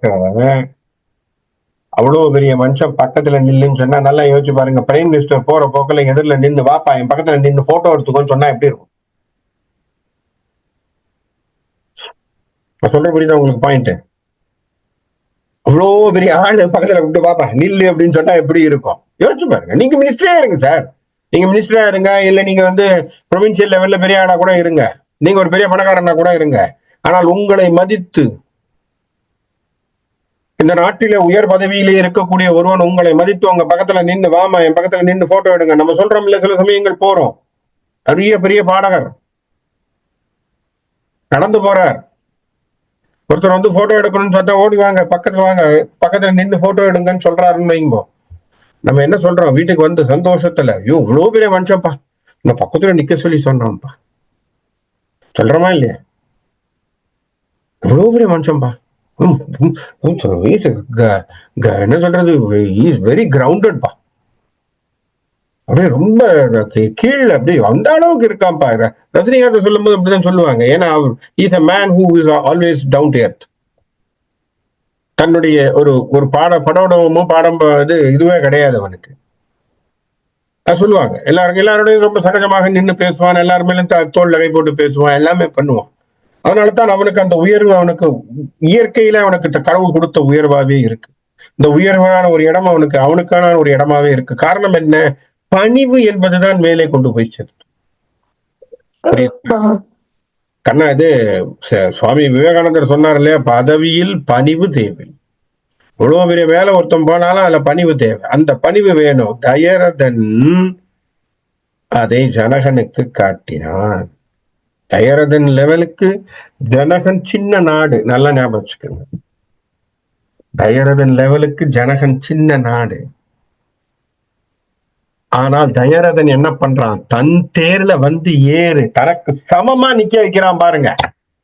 அவ்வளவு பெரிய மனுஷன் பக்கத்துல நில்லுன்னு சொன்னா நல்லா யோசிச்சு பாருங்க. பிரைம் மினிஸ்டர் போற போக்குல எதிரில நின்று, வாப்பா என் பக்கத்துல நின்று போட்டோ எடுத்துக்கோன்னு சொன்னா எப்படி இருக்கும்? சொல்ற புரியுதா உங்களுக்கு பாயிண்ட்? அவ்வளோ பெரிய ஆளு பக்கத்துல விட்டு பாப்பா நில்லு அப்படின்னு சொன்னா எப்படி இருக்கும்? யோசிச்சு பாருங்க. நீங்க மினிஸ்டரே இருங்க சார், நீங்க மினிஸ்டரா இருங்க, இல்ல நீங்க ப்ரொவின்சியல் லெவல்ல பெரிய ஆளா கூட இருங்க, நீங்க ஒரு பெரிய பணக்காரனா கூட இருங்க. ஆனால் உங்களை மதித்து இந்த நாட்டில உயர் பதவியிலே இருக்கக்கூடிய ஒருவன் உங்களை மதித்து உங்க பக்கத்துல நின்று, வாமா என் பக்கத்துல நின்று போட்டோ எடுங்க. நம்ம சொல்றோம் இல்ல, சில சமயங்கள் போறோம், பெரிய பாடகர் நடந்து போறார், ஒருத்தர் போட்டோ எடுக்கணும்னு பார்த்தா ஓடி வாங்க, பக்கத்துல நின்று போட்டோ எடுங்கன்னு சொல்றாருன்னு வைங்கோ. நம்ம என்ன சொல்றோம்? வீட்டுக்கு சந்தோஷத்துல, ஐயோ இவ்வளவு பெரிய மனுஷன்ப்பா, இந்த பக்கத்துல நிக்க சொல்லி சொன்னோம்ப்பா, சொல்றோமா இல்லையா? இவ்வளவு பெரிய மனுஷன்பா, என்ன சொல்றது, வெரி கிரவுண்டட்பா, அப்படியே ரொம்ப கீழே அப்படியே அந்த அளவுக்கு இருக்கான்ப்பா. ரஜினிகாந்த் சொல்லும் போது அப்படிதான் சொல்லுவாங்க. ஏன்னா is a man who is always down to earth. தன்னுடைய ஒரு படமும் பாடம் இதுவே கிடையாது அவனுக்கு. சொல்லுவாங்க எல்லாரோடையும் ரொம்ப சகஜமாக நின்று பேசுவான், எல்லாருமே தோல் கை போட்டு பேசுவான், எல்லாமே பண்ணுவான். அதனாலதான் அவனுக்கு அந்த உயர்வு, அவனுக்கு இயற்கையில அவனுக்கு கடவுள் கொடுத்த உயர்வாவே இருக்கு. இந்த உயர்வான ஒரு இடம் அவனுக்கான ஒரு இடமாவே இருக்கு. காரணம் என்ன? பணிவு என்பதுதான் மேலே கொண்டு போய் சேர்த்து. கண்ணா, இது சுவாமி விவேகானந்தர் சொன்னார் இல்லையா, பதவியில் பணிவு தேவை. இவ்வளவு பெரிய வேலை ஒருத்தன் போனாலும் அதுல பணிவு தேவை. அந்த பணிவு வேணும். தயரதன் அதை ஜனகனுக்கு காட்டினான். தயரதன் லெவலுக்கு ஜனகன் சின்ன நாடு, நல்லா ஞாபகம் வச்சுக்கோங்க. தயரதன் லெவலுக்கு ஜனகன் சின்ன நாடு. ஆனால் தயரதன் என்ன பண்றான்? தன் தேர்ல ஏறு, தனக்கு சமமா நிக்க வைக்கிறான் பாருங்க.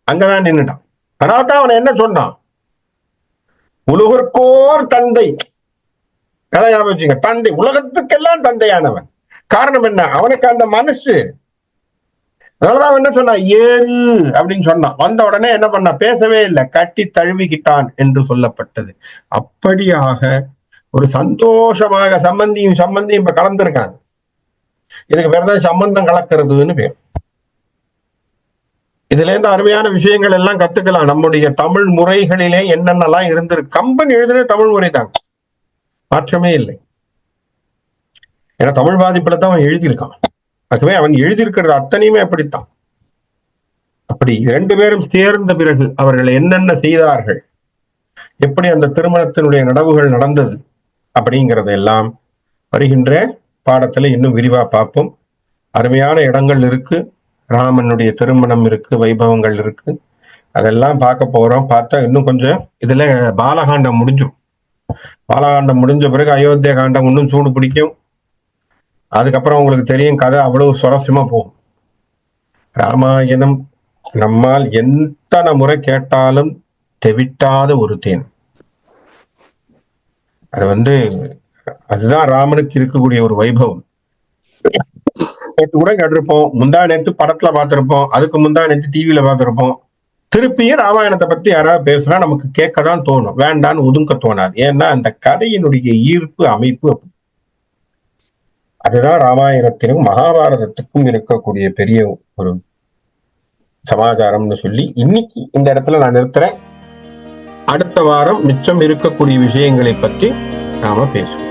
அங்கதான் நின்னுட்டான். அதனால்தான் அவன் என்ன சொன்னான்? உலகிற்கோர் தந்தை, ஞாபகம் வச்சுங்க, தந்தை, உலகத்துக்கெல்லாம் தந்தையானவன். காரணம் என்ன? அவனுக்கு அந்த மனசு. அதனாலதான் அவன் என்ன சொன்னா, ஏறு அப்படின்னு சொன்னான். வந்த உடனே என்ன பண்ணா? பேசவே இல்லை, கட்டி தழுவிக்கிட்டான் என்று சொல்லப்பட்டது. அப்படியாக ஒரு சந்தோஷமாக சம்பந்தியும் இப்ப கலந்துருக்காங்க. இதுக்கு பேர்தான் சம்பந்தம் கலக்கிறதுன்னு பேர். இதுல இருந்து அருமையான விஷயங்கள் எல்லாம் கத்துக்கலாம். நம்முடைய தமிழ் முறைகளிலே என்னென்னலாம் இருந்திருக்கு. கம்பன் எழுதின தமிழ் முறை தான், மாற்றமே இல்லை. ஏன்னா தமிழ் பாதிப்புல தான் அவன் எழுதியிருக்கான். ஆகவே அவன் எழுதியிருக்கிறது அத்தனையுமே அப்படித்தான். அப்படி 2 பேரும் சேர்ந்த பிறகு அவர்கள் என்னென்ன செய்தார்கள், எப்படி அந்த திருமணத்தினுடைய நடவுகள் நடந்தது அப்படிங்கறதெல்லாம் வருகின்ற பாடத்துல இன்னும் விரிவா பார்ப்போம். அருமையான இடங்கள் இருக்கு, ராமனுடைய திருமணம் இருக்கு, வைபவங்கள் இருக்கு, அதெல்லாம் பார்க்க போறோம். பார்த்தா இன்னும் கொஞ்சம் இதுல பாலகாண்டம் முடிஞ்சும். பாலகாண்டம் முடிஞ்ச பிறகு அயோத்தியா காண்டம் இன்னும் சூடு பிடிக்கும். அதுக்கப்புறம் உங்களுக்கு தெரியும், கதை அவ்வளவு சுவாரஸ்யமா போகும். ராமாயணம் நம்மால் எத்தனை முறை கேட்டாலும் தெவிட்டாத ஒரு தேன். அது அதுதான் ராமனுக்கு இருக்கக்கூடிய ஒரு வைபவம். நேற்று கூட கேட்டிருப்போம், முந்தா நேற்று படத்துல பார்த்திருப்போம், அதுக்கு முந்தா நேற்று டிவியில பார்த்திருப்போம். திருப்பியும் ராமாயணத்தை பத்தி யாராவது பேசினா நமக்கு கேட்கதான் தோணும், வேண்டான்னு ஒதுங்க தோணாது. ஏன்னா அந்த கதையினுடைய ஈர்ப்பு அமைப்பு. அதுதான் ராமாயணத்திலும் மகாபாரதத்துக்கும் இருக்கக்கூடிய பெரிய ஒரு சமாச்சாரம்னு சொல்லி இன்னைக்கு இந்த இடத்துல நான் நிறுத்துறேன். அடுத்த வாரம் மிச்சம் இருக்கக்கூடிய விஷயங்களை பற்றி நாம பேசுவோம்.